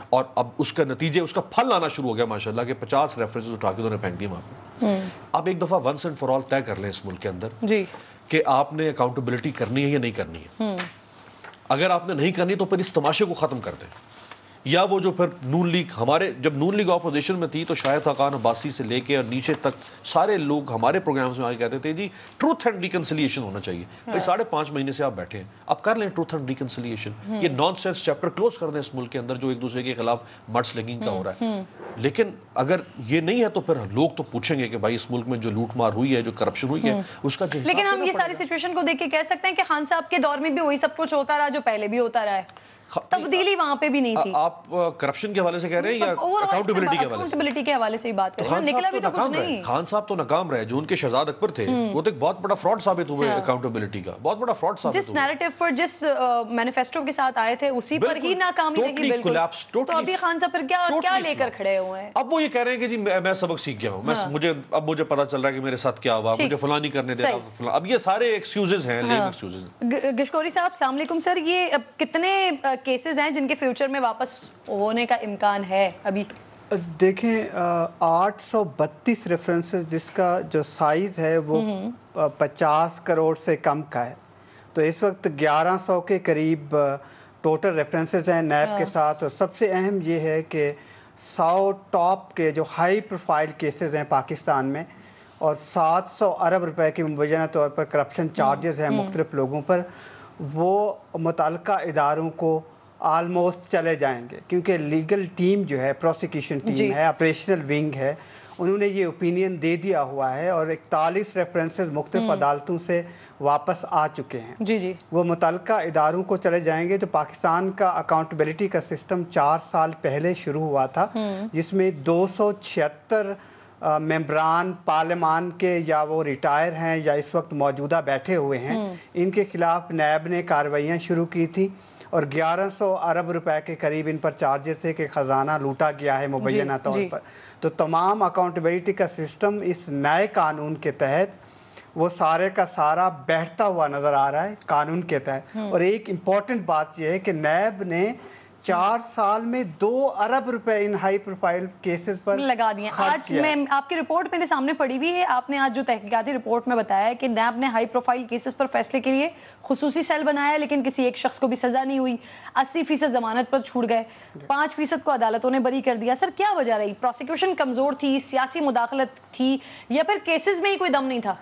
اور اب اس کا نتیجے, اس کا پھل آنا شروع ہو گیا ماشاءاللہ کہ 50 ریفرنسز اٹھا کے انہوں نے پھینک دیے وہاں پہ. اب ایک دفعہ ونس اینڈ فار آل طے کر لیں اس ملک کے اندر کہ آپ نے اکاؤنٹیبلٹی کرنی ہے یا نہیں کرنی ہے. اگر آپ نے نہیں کرنی تو پھر اس تماشے کو ختم کر دیں. یا وہ جو پھر نون لیگ, ہمارے جب نون لیگ اپوزیشن میں تھی تو شاہد خاقان عباسی سے لے کے اور نیچے تک سارے لوگ ہمارے پروگرامز میں آگے کہتے تھے جی ٹروتھ اینڈ ریکنسیلیشن ہونا چاہیے. بھائی 5.5 مہینے سے آپ بیٹھے ہیں, اب کر لیں ٹروتھ اینڈ ریکنسیلیشن. یہ نان سینس چیپٹر کلوز کر دیں اس ملک کے اندر جو ایک دوسرے کے خلاف مڈ سلنگنگ کا ہو رہا ہے. لیکن اگر یہ نہیں ہے تو پھر لوگ تو پوچھیں گے کہ بھائی اس ملک میں جو لوٹ مار ہوئی ہے, جو کرپشن ہوئی ہے, اس کا. لیکن ہم یہ ساری سچویشن کو دیکھ کے کہہ سکتے ہیں کہ خان صاحب کے دور میں بھی وہی سب کچھ ہوتا رہا جو پہلے بھی ہوتا رہا ہے, تبدیلی وہاں پہ بھی نہیں تھی. آپ کرپشن کے حوالے سے کہہ رہے ہیں یا اکاؤنٹیبلٹی کے حوالے سے ہی بات کر رہے ہیں؟ نکلا بھی تو کچھ نہیں. خان صاحب تو ناکام رہے, جو ان کے شہزاد اکبر تھے وہ تو ایک بہت بڑا فراڈ ثابت ہوئے. اکاؤنٹیبلٹی کا بہت بڑا فراڈ ثابت ہوئے. جس نیریٹو پر, جس مینیفیسٹو کے ساتھ آئے تھے اسی پر ہی ناکامی رہی. بالکل. تو ابھی خان صاحب پھر کیا لے کر کھڑے ہوئے ہیں؟ اب وہ یہ کہہ رہے ہیں کہ جی میں سبق سیکھ گیا ہوں, مجھے پتا چل رہا ہے کہ میرے ساتھ کیا ہوا, مجھے فلاں نہیں کرنے دے رہا. اب یہ سارے ایکسکیوزز ہیں, لیم ایکسکیوزز. گشکوری صاحب السلام علیکم سر. یہ کتنے کیسز ہیں جن کے فیوچر میں واپس ہونے کا امکان ہے ابھی؟ دیکھیں 832 ریفرنسز جس کا جو سائز ہے وہ 50 کروڑ سے کم کا ہے. तो इस वक्त 1100 के करीब टोटल रेफरेंसेस हैं नैब के साथ। और सबसे अहम ये है कि 100 टॉप के जो हाई प्रोफाइल केसेस हैं पाकिस्तान में, और 700 अरब रुपए के मुबैना तौर पर करप्शन चार्जेस हैं मुख्तलिफ लोगों पर, वो मुतल्लिका इदारों को आलमोस्ट चले जाएंगे, क्योंकि लीगल टीम जो है, प्रोसिक्यूशन टीम है, ऑपरेशनल विंग है, उन्होंने ये ओपिनियन दे दिया हुआ है और 41 रेफरेंसेस मुख्तलिफ अदालतों से वापस आ चुके हैं। जी वो मुतल्लिका इदारों को चले जाएंगे। तो पाकिस्तान का अकाउंटेबिलिटी का सिस्टम 4 साल पहले शुरू हुआ था, जिसमें 276 मेंबरान पार्लियामान के, या वो रिटायर हैं या इस वक्त मौजूदा बैठे हुए हैं, इनके खिलाफ नैब ने कार्रवाइयाँ शुरू की थी और 1100 अरब रुपए के करीब इन पर चार्जेस थे कि खजाना लूटा गया है मुबैना तौर पर। तो तमाम अकाउंटेबिलिटी का सिस्टम इस नए कानून के तहत वो सारे का सारा बैठता हुआ नज़र आ रहा है कानून के तहत। और एक इम्पॉर्टेंट बात यह है कि नैब ने 4 साल में 2 अरब रुपए इन हाई प्रोफाइल केसेस पर लगा दिए। आज मैं आपकी रिपोर्ट मेरे सामने पड़ी हुई है, आपने आज जो तहकीकाती रिपोर्ट में बताया है कि नैब ने हाई प्रोफाइल केसेस पर फैसले के लिए खुसूसी सेल बनाया है, लेकिन किसी एक शख्स को भी सजा नहीं हुई, 80% जमानत पर छूट गए, 5% को अदालतों ने बरी कर दिया। सर क्या वजह रही? प्रोसिक्यूशन कमजोर थी, सियासी मुदाखलत थी, या फिर केसेस में ही कोई दम नहीं था?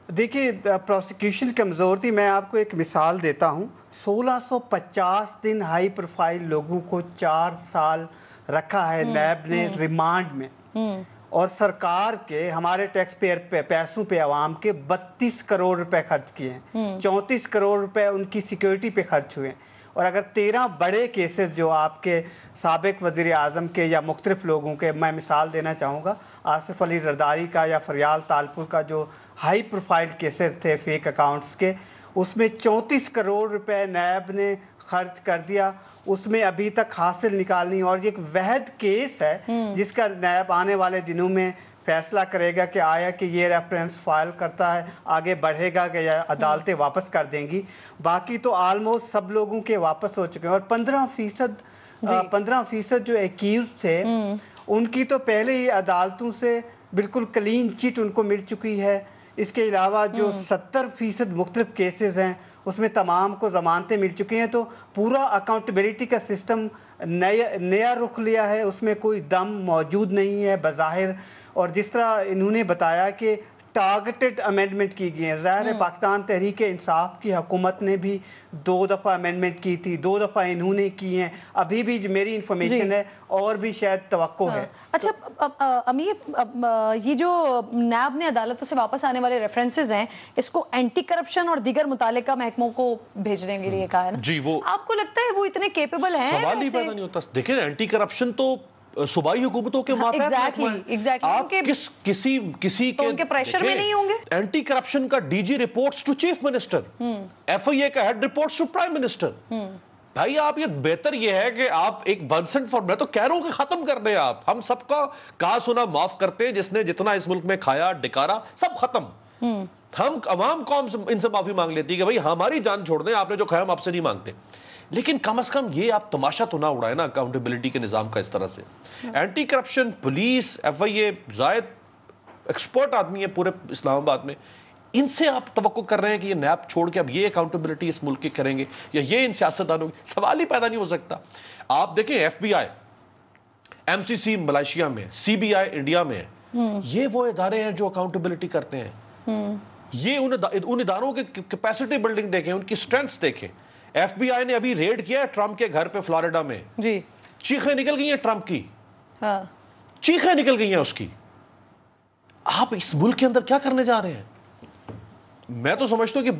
देखिए, प्रोसिक्यूशन कमज़ोर थी। मैं आपको एक मिसाल देता हूँ। 1650 दिन हाई प्रोफाइल लोगों को 4 साल रखा है नैब ने रिमांड में, और सरकार के, हमारे टैक्स पेयर पे पैसों पे आवाम के 32 करोड़ रुपए खर्च किए हैं, 34 करोड़ रुपए उनकी सिक्योरिटी पे खर्च हुए हैं। और अगर 13 बड़े केसेस जो आपके साबिक वज़ीर आज़म के या मुख्तलिफ लोगों के, मैं मिसाल देना चाहूँगा आसिफ अली जरदारी का या फरियाल तालपुर का, जो हाई प्रोफाइल केसेस थे फेक अकाउंट्स के, उसमें 34 करोड़ रुपए नैब ने खर्च कर दिया। उसमें अभी तक हासिल निकालनी, और ये एक वहद केस है जिसका नैब आने वाले दिनों में फैसला करेगा कि आया कि ये रेफरेंस फाइल करता है, आगे बढ़ेगा कि या अदालतें वापस कर देंगी। बाकी तो आलमोस्ट सब लोगों के वापस हो चुके हैं। और 15% जो एक्यूज थे उनकी तो पहले ही अदालतों से बिल्कुल क्लीन चिट उनको मिल चुकी है। इसके अलावा जो 70% मुख्तलिफ केसेस हैं उसमें तमाम को ज़मानतें मिल चुकी हैं। तो पूरा अकाउंटेबिलिटी का सिस्टम नया रुख लिया है, उसमें कोई दम मौजूद नहीं है बज़ाहिर। और जिस तरह इन्होंने बताया कि टारगेटेड अमेंडमेंट की गई है, ज़ाहिर है पाकिस्तान तहरीक इंसाफ की हुकूमत ने भी 2 दफ़ा अमेंडमेंट की थी, 2 दफ़ा इन्होंने की हैं, अभी भी मेरी इंफॉर्मेशन है और भी शायद तवक्को है। अच्छा अमीर, ये जो नैब ने अदालतों से वापस आने वाले रेफरेंसेस हैं, इसको एंटी करप्शन और दीगर मुतालिका महकमों को भेजने के लिए कहा है ना जी, वो आपको लगता है वो इतने केपेबल हैं? सवाल ही पैदा नहीं होता। देखिए, एंटी करप्शन तो सूबाई हुकूमतों के मातहत आप किसी के प्रेशर में नहीं होंगे। एंटी करप्शन का DG reports to chief minister, FIA का head reports to prime minister. भाई आप ये बेहतर ये है कि आप एक वंस एंड फॉर, मैं तो कह रहा हूं कि खत्म कर दें आप। हम सबका कहा सुना माफ करते हैं, जिसने जितना इस मुल्क में खाया डिकारा सब खत्म। हम अवाम कौम इनसे माफी मांग लेती है कि भाई हमारी जान छोड़ दें, आपने जो खाया हम आपसे नहीं मांगते। लेकिन कम से कम ये आप तमाशा तो ना उड़ाए ना अकाउंटेबिलिटी के निजाम का इस तरह से। एंटी करप्शन पुलिस, एफआईए, जायद एक्सपर्ट आदमी है पूरे इस्लामाबाद में, इनसे आप तवक्को कर रहे हैं कि ये नैब छोड़ के अब ये अकाउंटेबिलिटी इस मुल्क की करेंगे या ये इन सियासतदानों की? सवाल ही पैदा नहीं हो सकता। आप देखें एफबीआई, एमसीसी मलेशिया में, सीबीआई इंडिया में है, ये वो इदारे हैं जो अकाउंटेबिलिटी करते हैं। ये उन इदारों के कैपेसिटी बिल्डिंग देखें, उनकी स्ट्रेंथ्स देखें। एफबीआई ने अभी रेड किया है ट्रंप के घर पे फ्लोरिडा में जी, चीखें निकल गई हैं ट्रंप की, चीखें निकल गई हैं उसकी। आप इस मुल्क के अंदर क्या करने जा रहे हैं? मैं तो समझता हूं कि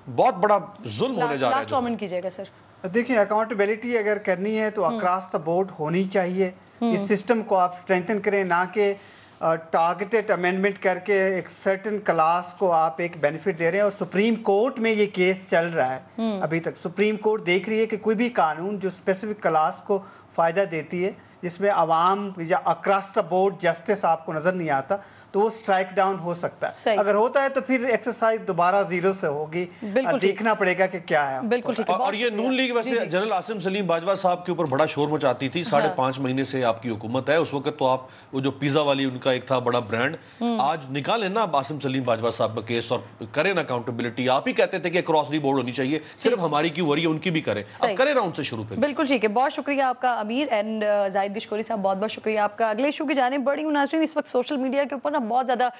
बहुत बड़ा जुल्म होने जा रहा है। लास्ट कमेंट कीजिएगा सर। देखिए, अकाउंटेबिलिटी अगर करनी है तो अक्रॉस द बोर्ड होनी चाहिए। इस सिस्टम को आप स्ट्रेंथन करें, ना कि टारगेटेड अमेंडमेंट करके एक सर्टेन क्लास को आप एक बेनिफिट दे रहे हैं। और सुप्रीम कोर्ट में ये केस चल रहा है अभी तक। सुप्रीम कोर्ट देख रही है कि कोई भी कानून जो स्पेसिफिक क्लास को फ़ायदा देती है, जिसमें आवाम या अक्रॉस द बोर्ड जस्टिस आपको नज़र नहीं आता, तो वो स्ट्राइक डाउन हो सकता है। अगर होता है तो फिर एक्सरसाइज दोबारा जीरो से होगी, देखना पड़ेगा कि क्या है। बिल्कुल ठीक है। और ये नून लीग वैसे जनरल आसिम सलीम बाजवा साहब के ऊपर बड़ा शोर मचाती थी, 5.5 महीने से आपकी हुकूमत है, उस वक्त तो आप वो जो पिज्जा वाली उनका एक था बड़ा ब्रांड, आज निकालें ना आसिम सलीम बाजवा साहब का केस और करें ना अकाउंटेबिलिटी। आप ही कहते थे कि क्रॉस दी बोर्ड होनी चाहिए, सिर्फ हमारी क्यों हो रही है, उनकी भी करें, अब करें ना उनसे शुरू पे। बिल्कुल ठीक है, बहुत शुक्रिया आपका अमीर एंड जाहिद गिशकोरी साहब, बहुत बहुत शुक्रिया आपका। अगले इशू की जानिब बढ़ी हूं नाज़रीन। इस वक्त सोशल मीडिया के ऊपर ना बहुत ज़्यादा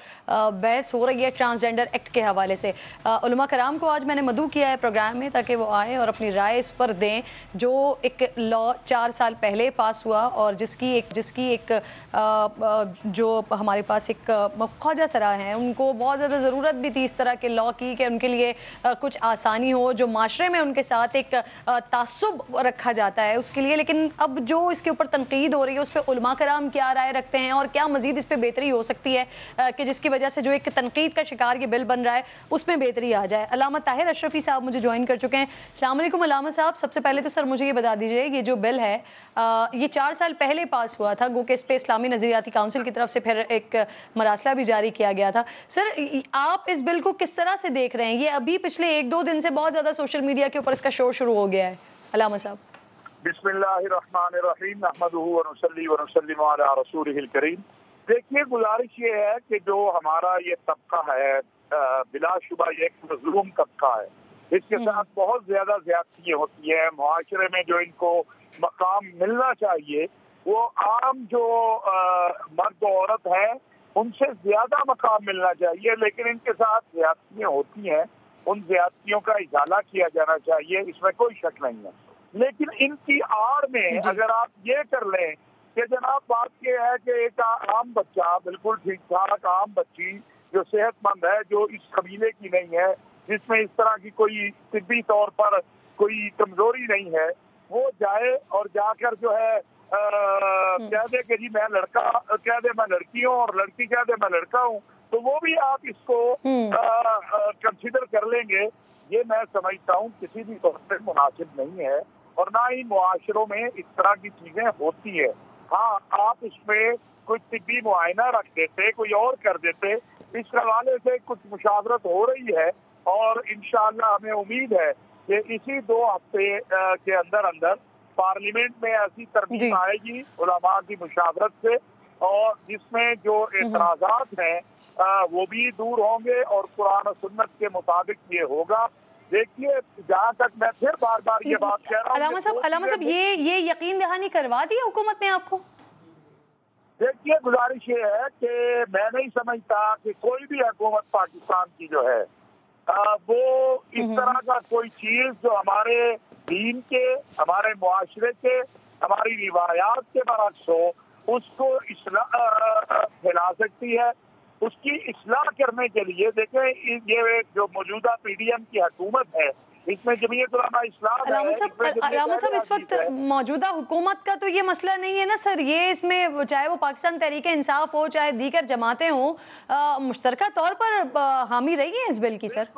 बहस हो रही है ट्रांसजेंडर एक्ट के हवाले से। उलमा कराम को आज मैंने मदऊ किया है प्रोग्राम में ताकि वो आए और अपनी राय इस पर दें, जो एक लॉ 4 साल पहले पास हुआ और जिसकी एक जो हमारे पास एक ख्वाजा सरा हैं, उनको बहुत ज़्यादा ज़रूरत भी थी इस तरह के लॉ की कि उनके लिए कुछ आसानी हो, जो माशरे में उनके साथ एक तासुब रखा जाता है उसके लिए। लेकिन अब जो इसके ऊपर तनकीद हो रही है उस पर उलमा कराम क्या राय रखते हैं और क्या मज़ीद इस पर बेहतरी हो सकती है कि जिसकी वजह से जो एक तनकीद का शिकार ये बिल बन रहा है उसमें बेहतरी आ जाए। अल्लामा ताहिर अशरफी साहब मुझे ज्वाइन कर चुके हैं। अस्सलाम वालेकुम अल्लामा साहब। सबसे पहले तो सर मुझे ये बता दीजिए, ये जो बिल है ये 4 साल पहले पास हुआ था, गो के इस पे इस्लामी नज़रियाती काउंसिल की तरफ से फिर एक मरासला भी जारी किया गया था। सर आप इस बिल को किस तरह से देख रहे हैं? ये अभी पिछले 1-2 दिन से बहुत ज़्यादा सोशल मीडिया के ऊपर इसका शोर शुरू हो गया है। अल्लामा साहब। बिस्मिल्लाहिर्रहमानिर्रहीम, नहमदुहु व नुसल्ली व नुसल्लिमु अला रसूलिहिल करीम। देखिए, गुजारिश ये है कि जो हमारा ये तबका है बिलाशुबा ये एक मजलूम तबका है, इसके साथ बहुत ज्यादा ज्यादतियाँ होती है। मुआशरे में जो इनको मकाम मिलना चाहिए वो आम जो मर्द औरत है उनसे ज्यादा मकाम मिलना चाहिए, लेकिन इनके साथ ज्यादतियाँ होती हैं। उन ज्यादतियों का इजाला किया जाना चाहिए, इसमें कोई शक नहीं है। लेकिन इनकी आड़ में अगर आप ये कर लें कि जनाब बात ये है कि एक आम बच्चा, बिल्कुल ठीक ठाक आम बच्ची जो सेहतमंद है, जो इस कबीले की नहीं है, जिसमें इस तरह की कोई तिब्बी तौर पर कोई कमजोरी नहीं है, वो जाए और जाकर जो है कह दे कि जी मैं लड़का, कह दे मैं लड़की हूँ, और लड़की कह दे मैं लड़का हूँ, तो वो भी आप इसको कंसिडर कर लेंगे। ये मैं समझता हूँ किसी भी तौर पर मुनासिब नहीं है, और ना ही मुआशरों में इस तरह की चीजें होती है। हाँ, आप इसमें कोई तिब्बी मुआयना रख देते, कोई और कर देते, इस हवाले से कुछ मुशावरत हो रही है, और इंशाअल्लाह हमें उम्मीद है कि इसी 2 हफ्ते के अंदर अंदर पार्लियामेंट में ऐसी तरमीम आएगी उलमा की मुशावरत से, और जिसमें जो एतराजात हैं वो भी दूर होंगे और कुरान और सुन्नत के मुताबिक ये होगा। देखिए, जहाँ तक मैं फिर बार बार ये बात कह रहा हूँ, अल्लामा साहब ये यकीन दहानी करवा दी हुकूमत ने आपको? देखिए, गुजारिश ये है कि मैं नहीं समझता कि कोई भी हुकूमत पाकिस्तान की जो है वो इस तरह का कोई चीज जो हमारे दीन के, हमारे मुआशरे के, हमारी रिवायात के बरक्स हो, उसको फैला सकती है। उसकी इस्लाह करने के लिए देखें, ये जो मौजूदा पीडीएम की हुकूमत है, इसमें जमीयत उलमा इस्लाम है। अल्लामा साहब, इस वक्त मौजूदा हुकूमत का तो ये मसला नहीं है ना सर, ये इसमें चाहे वो पाकिस्तान तहरीक इंसाफ हो, चाहे दीगर जमातें हों, मुश्तरका तौर पर हामी रही है इस बिल की सर।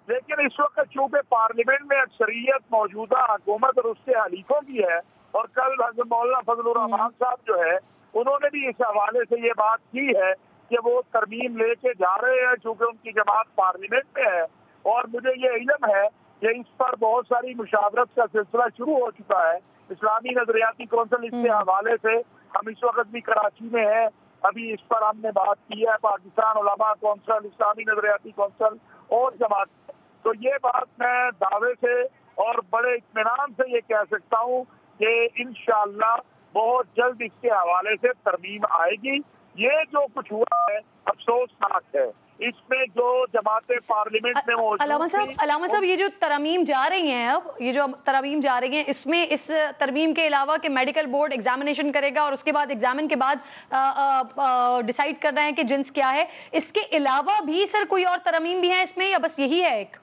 लेकिन इस वक्त चूंकि पार्लियामेंट में अक्सरियत मौजूदा हुकूमत और उसके हलीफों की है, और कल हज़रत मौलाना फजलुर रहमान साहब जो है उन्होंने भी इस हवाले से ये बात की है कि वो तरमीम लेके जा रहे हैं, चूंकि उनकी जमात पार्लियामेंट में है। और मुझे ये इल्म है कि इस पर बहुत सारी मुशावरत का सिलसिला शुरू हो चुका है। इस्लामी नजरियाती कौंसिल इसके हवाले से, हम इस वक्त भी कराची में है, अभी इस पर हमने बात की है, पाकिस्तान उलमा कौंसिल, इस्लामी नजरियाती कौंसिल और जमात। तो ये बात मैं दावे से और बड़े इत्मीनान से ये कह सकता हूँ कि इंशाअल्लाह बहुत जल्द इसके हवाले से तरमीम आएगी। ये जो कुछ हुआ है अफसोसनाक है, इसमें जो जमातें पार्लियामेंट में मौजूद। अल्लामा साहब, ये जो तरमीम जा रही हैं, अब ये जो तरमीम जा रही हैं, इसमें इस तरमीम के अलावा कि मेडिकल बोर्ड एग्जामिनेशन करेगा और उसके बाद एग्जामिन के बाद डिसाइड कर रहे हैं कि जिन्स क्या है, इसके अलावा भी सर कोई और तरमीम भी है इसमें, या बस यही है एक?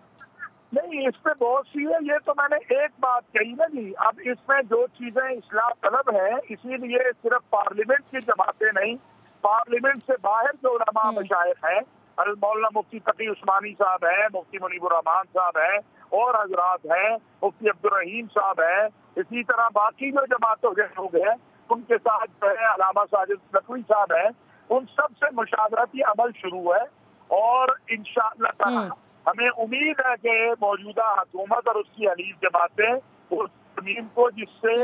नहीं, इसमें बहुत सी है। ये तो मैंने एक बात कही ना जी। अब इसमें जो चीजें इस्लाह तलब है, इसीलिए सिर्फ पार्लियामेंट की जमातें नहीं, पार्लियामेंट से बाहर जो उलमा मशाइख हैं, मौलाना मुफ्ती तकी उस्मानी साहब हैं, मुफ्ती मुनीबुर रहमान साहब हैं, और हजरात हैं, मुफ्ती अब्दुल रहीम साहब हैं, इसी तरह बाकी जो जमातों के लोग हैं उनके साथ जो है अलामा साजिद नकवी साहब हैं, उन सब से मुशावरती अमल शुरू है और इंशाअल्लाह ताला हमें उम्मीद है कि मौजूदा हुकूमत और उसकी हलीफ जमातें उस ज़मीन को जिससे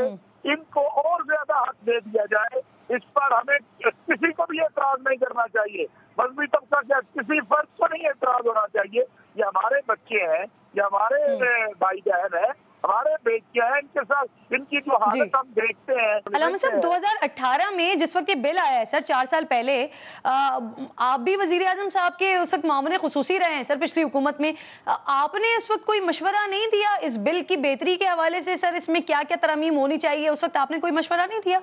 इनको और ज्यादा हक दे दिया जाए, इस पर हमें किसी को भी एतराज नहीं करना चाहिए। मजहबी तबका क्या किसी फर्द को नहीं एतराज होना चाहिए। ये हमारे बच्चे हैं, ये हमारे भाई बहन है, हमारे बेटियां हैं, इनके साथ इनकी जो हालत हम देखते हैं। अलामा साहब 2018 में जिस वक्त ये बिल आया है सर, 4 साल पहले, आप भी वजीर आजम साहब के उस वक्त मामले खुसूसी रहे हैं सर पिछली हुकूमत में, आपने उस वक्त कोई मशवरा नहीं दिया इस बिल की बेहतरी के हवाले से? सर इसमें क्या क्या तरमीम होनी चाहिए, उस वक्त आपने कोई मशवरा नहीं दिया?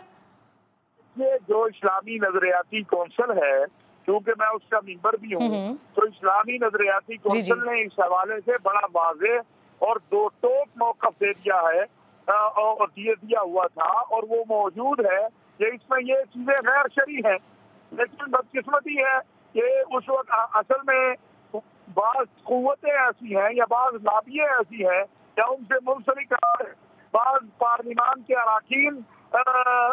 ये जो इस्लामी नजरियाती कौंसिल है, क्योंकि मैं उसका मेंबर भी हूँ, तो इस्लामी नजरियाती कौंसिल ने इस हवाले से बड़ा वाज़ेह और दो टोक मौक़िफ़ दे दिया है और दिया हुआ था, और वो मौजूद है कि इसमें ये चीजें गैर शरई हैं। लेकिन बदकिस्मती है कि उस वक्त असल में बाज़ क़ुव्वतें ऐसी हैं या बाज़ लाबियाँ ऐसी हैं या उनसे मुंसलिक बाज़ पार्लिमान के अरकान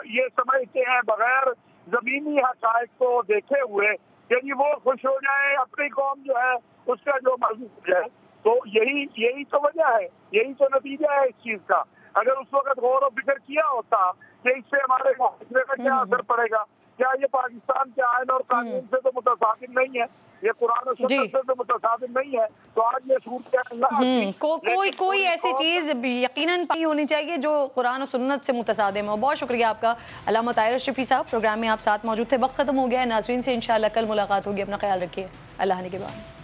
ये समझते हैं बगैर जमीनी हक़ाइक़ को देखे हुए कि वो खुश हो जाए, अपनी कौम जो है उसका जो मजबूत है। तो यही तो वजह है, यही तो नतीजा है इस चीज का। अगर उस वक्त गौर और फिक्र किया होता कि इससे हमारे मुआशरे में क्या असर पड़ेगा, क्या ये पाकिस्तान के आइन और कानून से तो मुतसादिम नहीं है, ये कुरान और सुन्नत से तो मुतसादिम नहीं है, तो आज ये सूरत कोई ऐसी चीज यकीनन नहीं होनी चाहिए जो कुरान और सुन्नत से मुतसादिम हो। बहुत शुक्रिया आपका अल्लामा ताहिर अशरफी साहब, प्रोग्राम में आप साथ मौजूद थे। वक्त खत्म हो गया है नाज़रीन से, इंशाअल्लाह कल मुलाकात होगी। अपना ख्याल रखिए, अल्लाह ने के बाद।